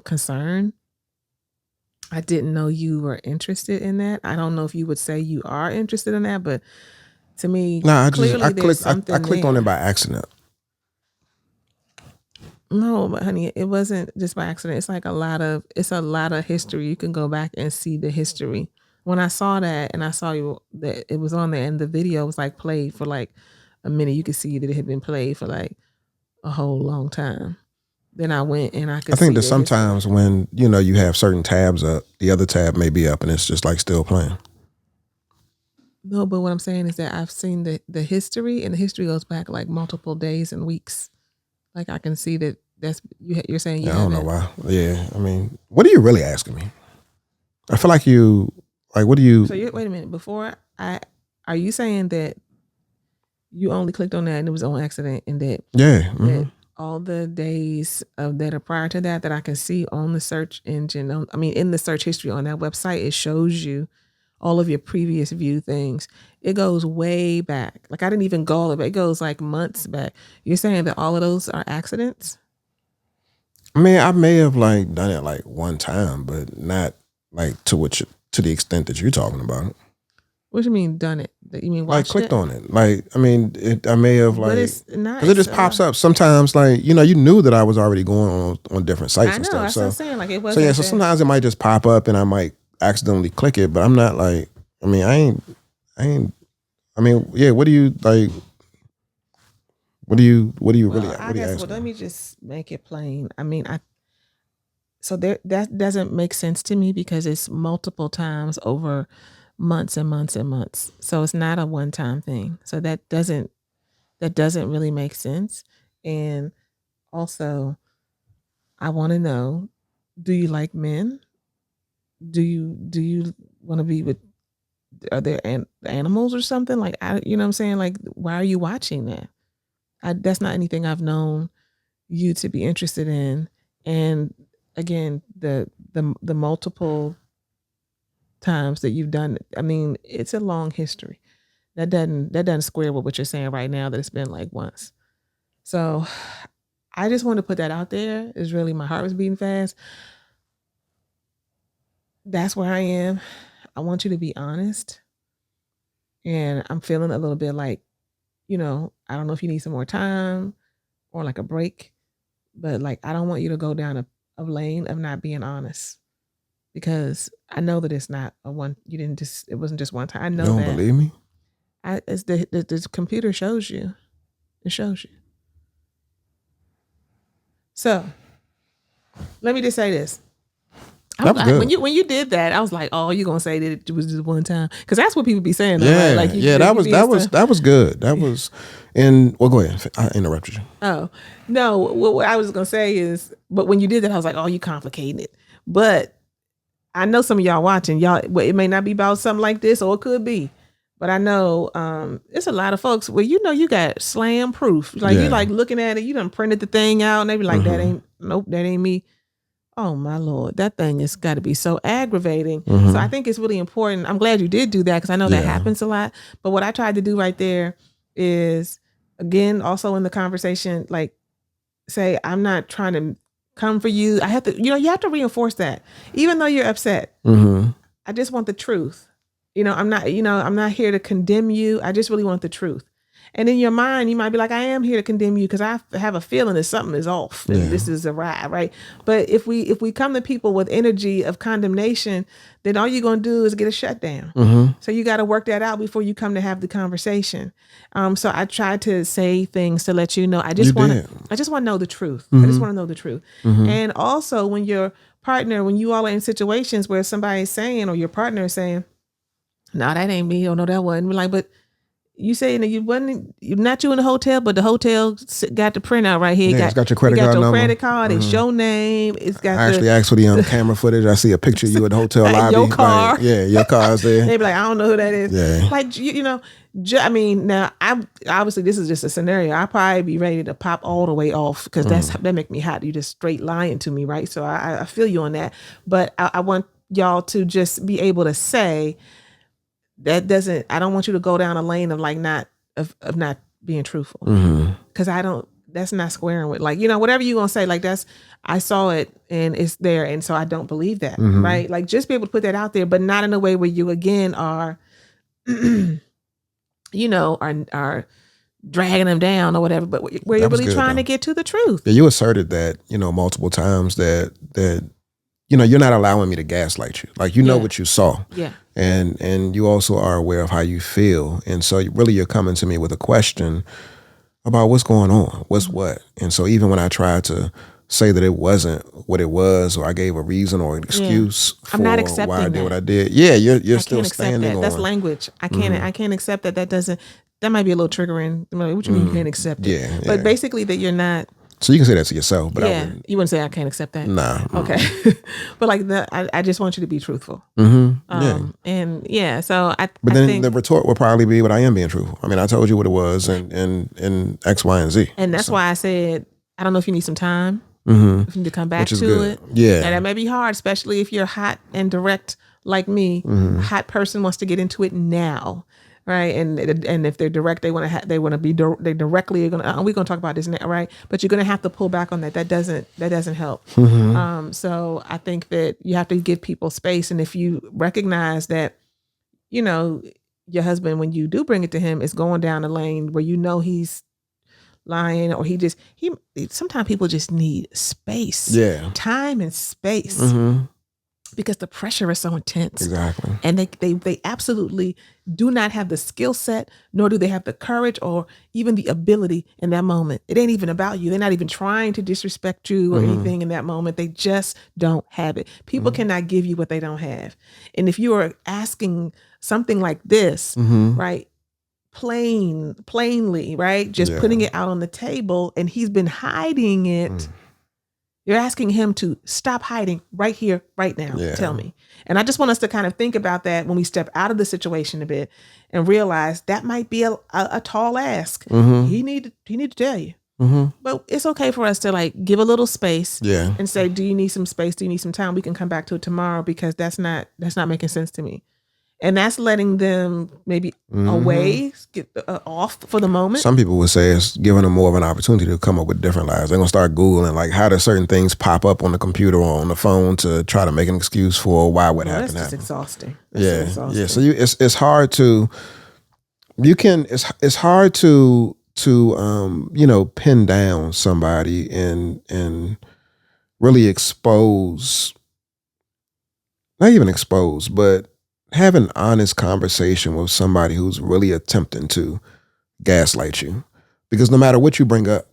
concerned. I didn't know you were interested in that. I don't know if you would say you are interested in that, but to me, No, I clearly there's I something clicked on it there. by accident. No, but honey, it wasn't just by accident. It's a lot of history. You can go back and see the history. When I saw that and I saw you that it was on there and the video was like played for like a minute, you could see that it had been played for like a whole long time. Then I went and I I could think see that the history. sometimes when, you have certain tabs up, the other tab may be up and it's just like still playing. No, but what I'm saying is that I've seen the history, and the history goes back like multiple days and weeks. Like I can see that you're saying you Yeah, I don't know haven't. why. Yeah, I mean, what are you really asking me? I feel like what do you? So wait a minute. Are you saying that you only clicked on that and it was on accident, and that Yeah. that all the days of that are prior to that I can see on the search engine, in the search history on that website, it shows you all of your previous view things. It goes way back. Like I didn't even go all the way. It goes like months back. You're saying that all of those are accidents? I mean, I may have like done it like one time, but not like to the extent that you're talking about. What do you mean done it? You mean Like watched clicked it? on it. Like, I mean, I may have But like, it's not. because it just pops up sometimes. Like, you knew that I was already going on different sites I and know. stuff. That's what I'm saying. Like it So wasn't. yeah, so sometimes it might just pop up and I might accidentally click it, but I'm not like, I mean, I ain't. I mean, yeah. What do you like? What do you really? I What do you guess. ask Well, let me? me just make it plain. So that doesn't make sense to me because it's multiple times over months and months and months. So it's not a one time thing. So that doesn't really make sense. And also, I want to know: do you like men? Do you want to be with? Are there animals or something? Like you know what I'm saying? Like why are you watching that? That's not anything I've known you to be interested in. And again, the multiple times that you've done it, I mean, it's a long history. That doesn't square with what you're saying right now, that it's been like once. So I just want to put that out there. Is really, my heart was beating fast. That's where I am. I want you to be honest. And I'm feeling a little bit like, I don't know if you need some more time or like a break, but like I don't want you to go down a lane of not being honest, because I know that it's not a one. You didn't just. It wasn't just one time. I You know don't that. believe me? It's the computer shows you. It shows you. So let me just say this. That was good. When you did that, I was like, "Oh, you gonna say that it was just one time?" Because that's what people be saying, though, Yeah, right? Like, that was good. That was, and well, go ahead. I interrupted you. Oh no, what I was gonna say is, but when you did that, I was like, "Oh, you complicating it." But I know some of y'all watching, y'all. Well, it may not be about something like this, or it could be. But I know it's a lot of folks where you got slam proof. Like you Yeah. like looking at it, you done printed the thing out, and they be like, "That ain't that ain't me." Oh my Lord, that thing has got to be so aggravating. So I think it's really important. I'm glad you did do that, because I know that happens a lot. But what I tried to do right there is, again, also in the conversation, like say, I'm not trying to come for you. I have to, you have to reinforce that. Even though you're upset, I just want the truth. I'm not here to condemn you. I just really want the truth. And in your mind, you might be like, I am here to condemn you because I have a feeling that something is off and this is a ride, right? But if we come to people with energy of condemnation, then all you're going to do is get a shutdown. So you got to work that out before you come to have the conversation. So I tried to say things to let you know. I just want to know the truth. I just want to know the truth. And also, when your partner, when you all are in situations where somebody's saying, or your partner is saying, "No, that ain't me," or "No, that wasn't," we're like, but You saying that not you in the hotel, but the hotel got the printout right here. Yeah, it's got your credit card your number. credit card. It's your name. It's got. I actually asked for the camera footage. I see a picture of you at the hotel lobby. Your car. Right. Yeah, your car's there. They be like, I don't know who that is. Yeah. Like you know. I mean, now I obviously this is just a scenario. I probably be ready to pop all the way off because that make me hot. You just straight lying to me, right? So I feel you on that. But I want y'all to just be able to say that doesn't. I don't want you to go down a lane of like not being truthful because I don't. That's not squaring with like whatever you gonna say. Like that's I saw it and it's there, and so I don't believe that, right? Like just be able to put that out there, but not in a way where you again are. Are dragging them down or whatever, but where you're really trying to get to the truth. Yeah, you asserted that, multiple times that you're not allowing me to gaslight you. Like, know what you saw. Yeah. And you also are aware of how you feel. And so you're coming to me with a question about what's going on, what's what. And so even when I tried to say that it wasn't what it was, or I gave a reason or an excuse for why I did what I did. Yeah, you're still standing on. That's language. I can't accept that. That might be a little triggering. What you mean you can't accept it? Yeah. But basically that you're not. So you can say that to yourself, but you wouldn't say I can't accept that. Nah. Okay. But like that, I just want you to be truthful. And so I think the retort will probably be, but I am being truthful. I mean, I told you what it was and X, Y, and Z. And that's why I said, I don't know if you need some time. If you need to come back to it. Yeah. And that may be hard, especially if you're hot and direct like me. A hot person wants to get into it now. Right. And if they're direct, they want to be, they directly are going to, we're going to talk about this now. Right. But you're going to have to pull back on that. That doesn't help. So I think that you have to give people space. And if you recognize that, your husband, when you do bring it to him, is going down a lane where he's lying, or sometimes people just need space, time and space, because the pressure is so intense. Exactly. And they absolutely do not have the skill set, nor do they have the courage or even the ability in that moment. It ain't even about you. They're not even trying to disrespect you or anything in that moment. They just don't have it. People cannot give you what they don't have. And if you are asking something like this, right, plainly, right? Just putting it out on the table, and he's been hiding it. You're asking him to stop hiding right here, right now. Tell me. And I just want us to kind of think about that when we step out of the situation a bit and realize that might be a tall ask. He need to tell you. But it's okay for us to like give a little space and say, do you need some space? Do you need some time? We can come back to it tomorrow, because that's not making sense to me. And that's letting them maybe away, get off for the moment. Some people would say it's giving them more of an opportunity to come up with different lies. They're going to start Googling, like, how do certain things pop up on the computer or on the phone to try to make an excuse for why what happened. That's just exhausting. Yeah. So it's hard to, it's hard to pin down somebody and really expose, not even expose, but have an honest conversation with somebody who's really attempting to gaslight you. Because no matter what you bring up,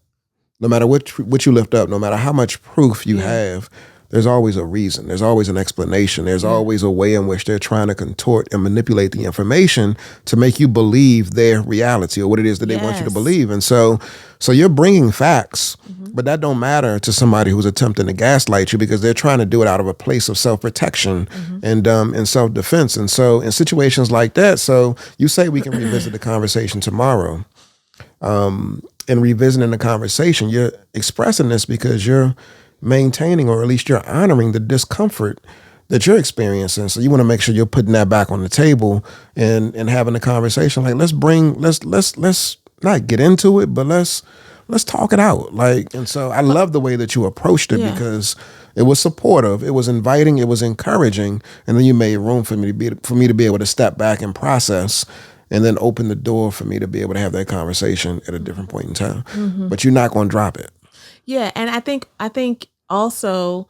no matter what you lift up, no matter how much proof you have, there's always a reason. There's always an explanation. There's always a way in which they're trying to contort and manipulate the information to make you believe their reality or what it is that they want you to believe. And so you're bringing facts, but that don't matter to somebody who's attempting to gaslight you, because they're trying to do it out of a place of self-protection and self-defense. And so in situations like that, so you say we can revisit the conversation tomorrow. In revisiting the conversation, you're expressing this because you're maintaining, or at least you're honoring, the discomfort that you're experiencing. So you want to make sure you're putting that back on the table and having a conversation. Like, let's not get into it, but let's talk it out. Like, and so I love the way that you approached it, because it was supportive, it was inviting, it was encouraging, and then you made room for me to be able to step back and process, and then open the door for me to be able to have that conversation at a different point in time. But you're not going to drop it. Yeah, and I think also,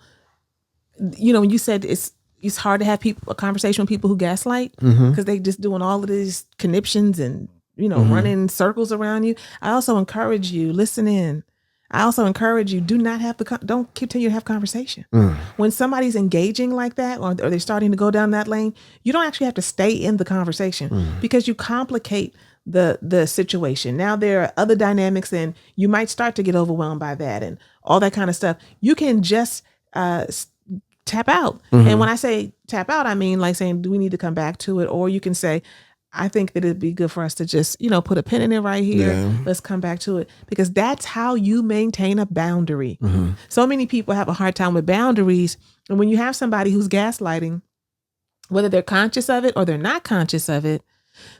when you said it's hard to have a conversation with people who gaslight, because they just doing all of these conniptions and running circles around you. I also encourage you, listen in. I also encourage you, don't continue to have conversation. When somebody's engaging like that, or they're starting to go down that lane, you don't actually have to stay in the conversation, because you complicate the situation. Now there are other dynamics, and you might start to get overwhelmed by that and all that kind of stuff. You can just tap out. And when I say tap out, I mean like saying, do we need to come back to it? Or you can say, I think that it'd be good for us to just, put a pin in it right here. Yeah. Let's come back to it, because that's how you maintain a boundary. So many people have a hard time with boundaries. And when you have somebody who's gaslighting, whether they're conscious of it or they're not conscious of it,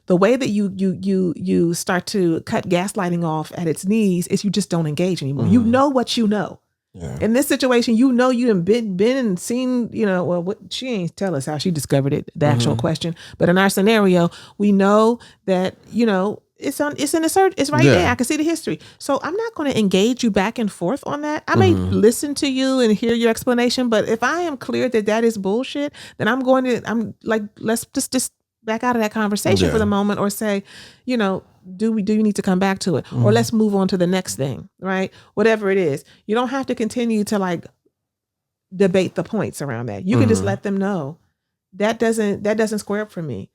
the way that you start to cut gaslighting off at its knees is you just don't engage anymore. You know what you know. Yeah. In this situation, you done been and seen, what she ain't tell us how she discovered it, the actual question. But in our scenario, we know that, it's in the search. It's right there. I can see the history. So I'm not going to engage you back and forth on that. I may listen to you and hear your explanation, but if I am clear that is bullshit, then I'm like, let's just back out of that conversation for the moment, or say, do you need to come back to it, or let's move on to the next thing, right? Whatever it is, you don't have to continue to like debate the points around that. You can just let them know that doesn't square up for me.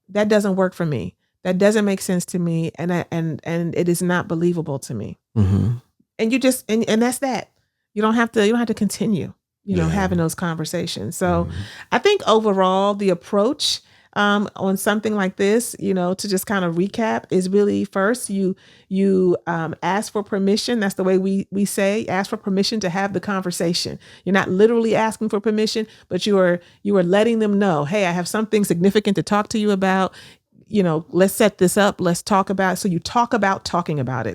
That doesn't work for me. That doesn't make sense to me, and it is not believable to me. And you just and that's that. You don't have to continue, having those conversations. So I think overall the approach on something like this, to just kind of recap, is really first you ask for permission. That's the way we say, ask for permission to have the conversation. You're not literally asking for permission, but you are letting them know, hey, I have something significant to talk to you about. Let's set this up. Let's talk about it. So you talk about talking about it.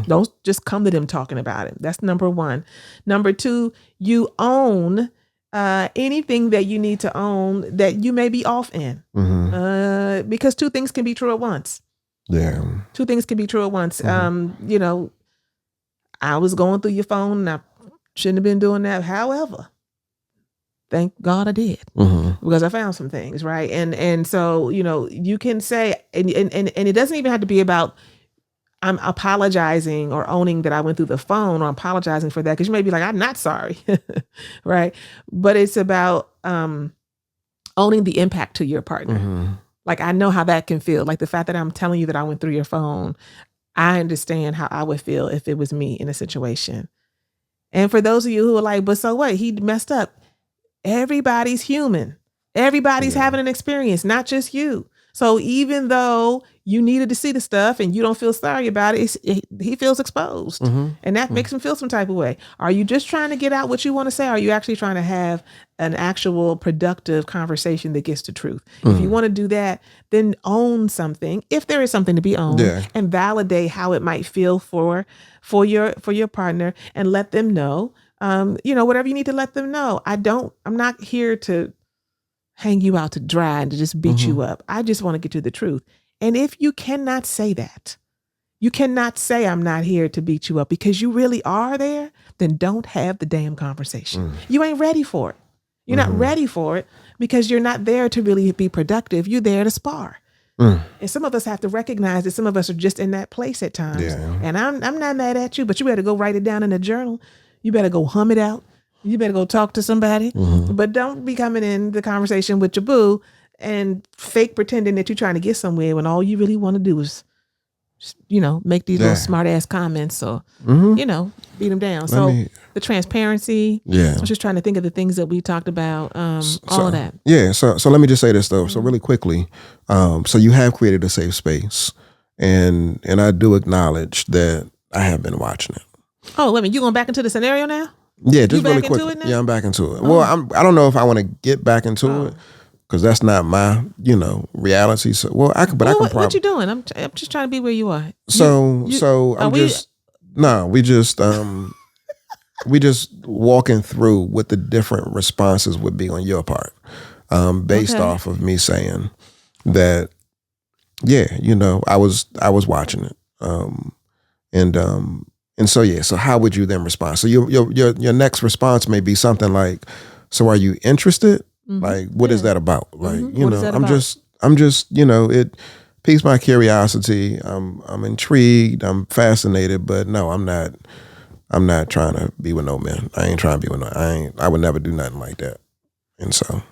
Don't just come to them talking about it. That's number one. Number two, you own anything that you need to own that you may be off in. Because two things can be true at once. Yeah. Two things can be true at once. I was going through your phone and I shouldn't have been doing that. However, thank God I did, because I found some things, right? And so, you can say, and it doesn't even have to be about I'm apologizing or owning that I went through the phone, or apologizing for that, because you may be like, I'm not sorry, right? But it's about owning the impact to your partner. Like, I know how that can feel. Like the fact that I'm telling you that I went through your phone, I understand how I would feel if it was me in a situation. And for those of you who are like, but so what? He messed up. Everybody's human. Everybody's having an experience, not just you. So even though you needed to see the stuff and you don't feel sorry about it, he feels exposed. And that makes him feel some type of way. Are you just trying to get out what you want to say? Or are you actually trying to have an actual productive conversation that gets to truth? If you want to do that, then own something, if there is something to be owned, and validate how it might feel for your partner, and let them know, whatever you need to let them know. I'm not here to hang you out to dry and to just beat you up. I just want to get to the truth. And if you cannot say that, you cannot say I'm not here to beat you up, because you really are there, then don't have the damn conversation. You ain't ready for it. You're not ready for it because you're not there to really be productive. You're there to spar. And some of us have to recognize that some of us are just in that place at times. And I'm not mad at you, but you better go write it down in a journal. You better go hum it out. You better go talk to somebody, but don't be coming in the conversation with your boo and fake pretending that you're trying to get somewhere when all you really want to do is, make these little smart ass comments, or, beat them down. The transparency. I was just trying to think of the things that we talked about, all of that. Yeah. So let me just say this though. So really quickly, so you have created a safe space, and I do acknowledge that I have been watching it. Oh, wait a minute. You going back into the scenario now? Yeah, just really back into quick. it now? Yeah, I'm back into it. Well, I don't know if I want to get back into it, because that's not my, reality. So, I can probably. What you doing? I'm just trying to be where you are. We just walking through what the different responses would be on your part, based off of me saying that. Yeah, I was watching it, and so so how would you then respond? So your next response may be something like, "So are you interested? Like, what is that about? Like, I'm just it piques my curiosity. I'm intrigued. I'm fascinated, but no, I'm not trying to be with no men. I ain't trying to be with I would never do nothing like that. And so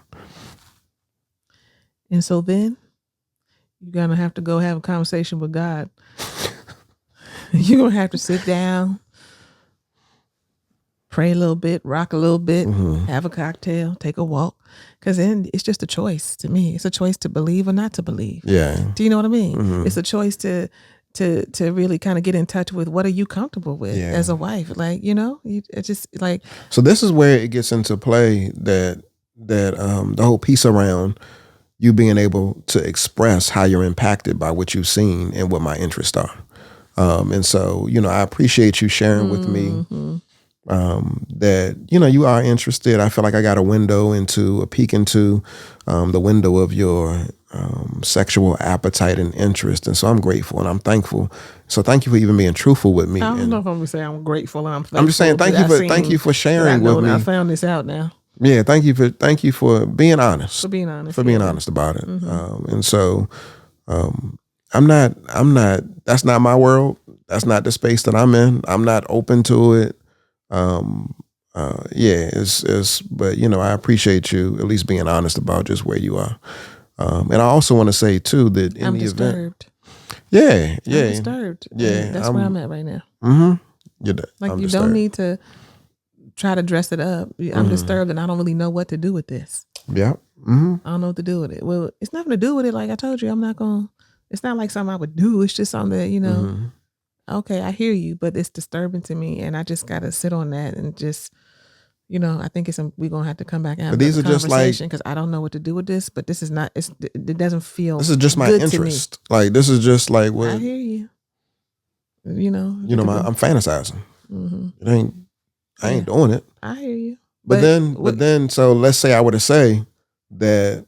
then you're gonna have to go have a conversation with God. You're gonna have to sit down, pray a little bit, rock a little bit, have a cocktail, take a walk. Because then it's just a choice to me. It's a choice to believe or not to believe. Yeah. Do you know what I mean? It's a choice to really kind of get in touch with what are you comfortable with as a wife. Like, it's just like. So this is where it gets into play that the whole piece around you being able to express how you're impacted by what you've seen and what my interests are. And so, I appreciate you sharing with me that, you are interested. I feel like I got a peek into the window of your sexual appetite and interest. And so I'm grateful and I'm thankful. So thank you for even being truthful with me. I don't know if I'm going to say I'm grateful or I'm thankful. I'm just saying thank you for sharing with me. I found this out now. Yeah, thank you for being honest. For being honest. For being honest about it. And so I'm not that's not my world. That's not the space that I'm in. I'm not open to it. But I appreciate you at least being honest about just where you are. And I also want to say too that in I'm the disturbed. event. Yeah. I'm disturbed. Yeah. That's where I'm at right now. You disturbed. Don't need to try to dress it up. I'm disturbed and I don't really know what to do with this. Yeah. I don't know what to do with it. Well, it's nothing to do with it. Like I told you, it's not like something I would do. It's just something that, okay, I hear you, but it's disturbing to me. And I just got to sit on that and just, I think we're going to have to come back and have but these are just like, because I don't know what to do with this, but this is not, it doesn't feel this is just my interest. Like, this is just like what. I hear you. I'm fantasizing. I ain't doing it. I hear you. But then, so let's say I were to say that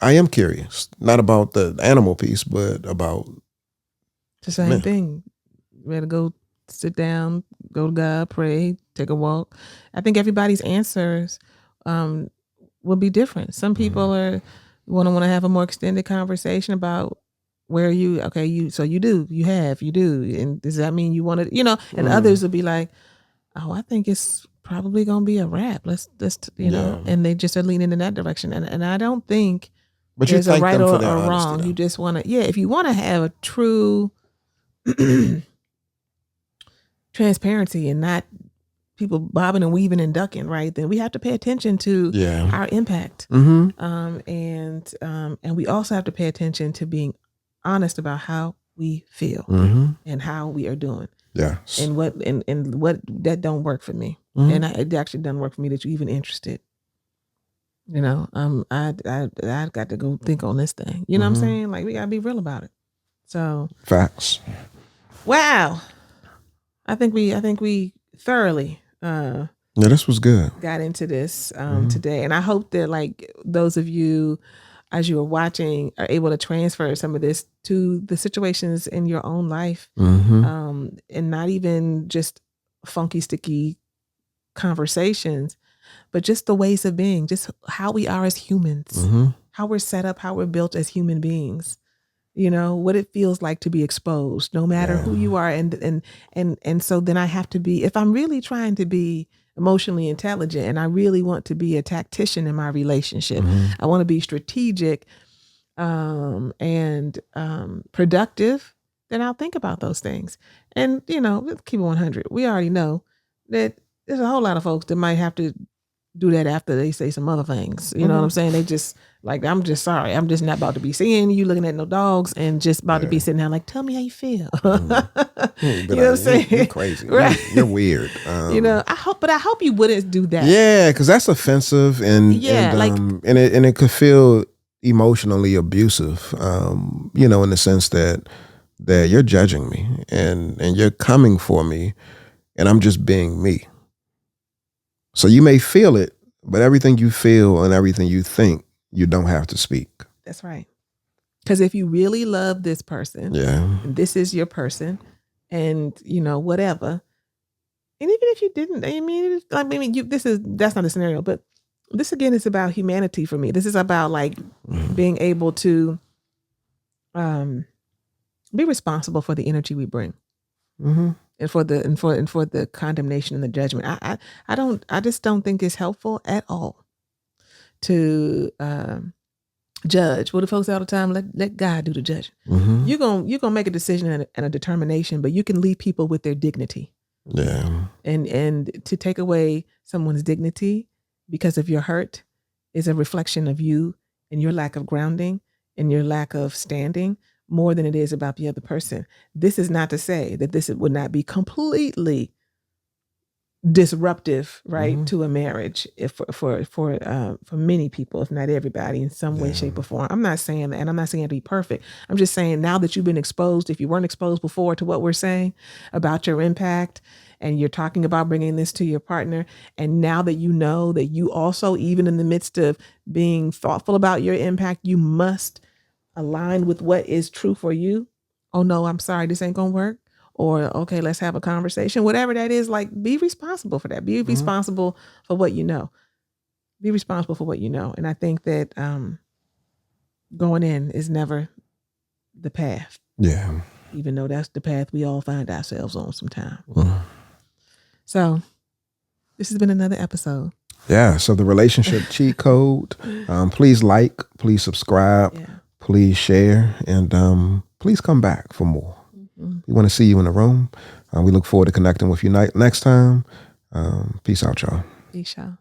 I am curious, not about the animal piece, but about the same thing. We had to go sit down, go to God, pray, take a walk. I think everybody's answers will be different. Some people want to have a more extended conversation about where you, okay, you do, and does that mean you want to, and others will be like, oh, I think it's probably gonna be a wrap. Let's and they just are leaning in that direction, and I don't think. But there's a right or wrong. Though. You just want to, if you want to have a true transparency and not people bobbing and weaving and ducking, right? Then we have to pay attention to our impact, and we also have to pay attention to being honest about how we feel and how we are doing. Yes, and what that don't work for me, and it actually doesn't work for me that you're even interested. I got to go think on this thing. You know what I'm saying? Like, we gotta be real about it. So facts. Wow. I think we thoroughly this was good. Got into this today. And I hope that like those of you as you are watching are able to transfer some of this to the situations in your own life. And not even just funky, sticky conversations, but just the ways of being, just how we are as humans, how we're set up, how we're built as human beings, what it feels like to be exposed, no matter who you are. And so then I have to be, if I'm really trying to be emotionally intelligent and I really want to be a tactician in my relationship, I want to be strategic and productive, then I'll think about those things. And, let's keep it 100. We already know that there's a whole lot of folks that might have to do that after they say some other things. You know what I'm saying? They just like, I'm just sorry. I'm just not about to be seeing you looking at no dogs and just about to be sitting there like, tell me how you feel. You know what I'm saying? You're crazy. Right? You're weird. I hope you wouldn't do that. Yeah, because that's offensive and it could feel emotionally abusive. In the sense that you're judging me and you're coming for me and I'm just being me. So you may feel it, but everything you feel and everything you think, you don't have to speak. That's right. Because if you really love this person, and this is your person, and whatever, and even if you didn't, that's not a scenario, but this again is about humanity for me. This is about like being able to be responsible for the energy we bring. And for the condemnation and the judgment. I just don't think it's helpful at all to judge. What do folks say all the time? Let God do the judging. Mm-hmm. You're gonna make a decision and a determination, but you can leave people with their dignity. Yeah. And to take away someone's dignity because of your hurt is a reflection of you and your lack of grounding and your lack of standing more than it is about the other person. This is not to say that this would not be completely disruptive, right, to a marriage if for many people, if not everybody, in some way, shape, or form. I'm not saying that, and I'm not saying it to be perfect. I'm just saying now that you've been exposed, if you weren't exposed before to what we're saying about your impact, and you're talking about bringing this to your partner, and now that you know that you also, even in the midst of being thoughtful about your impact, you must align with what is true for you. Oh no, I'm sorry, this ain't gonna work. Or, okay, let's have a conversation. Whatever that is, like, be responsible for that. Be responsible for what you know. Be responsible for what you know. And I think that going in is never the path. Yeah. Even though that's the path we all find ourselves on sometime. So this has been another episode. Yeah. So the relationship cheat code. Please like, please subscribe, please share, and please come back for more. We want to see you in the room. We look forward to connecting with you next time. Peace out, y'all. Peace out.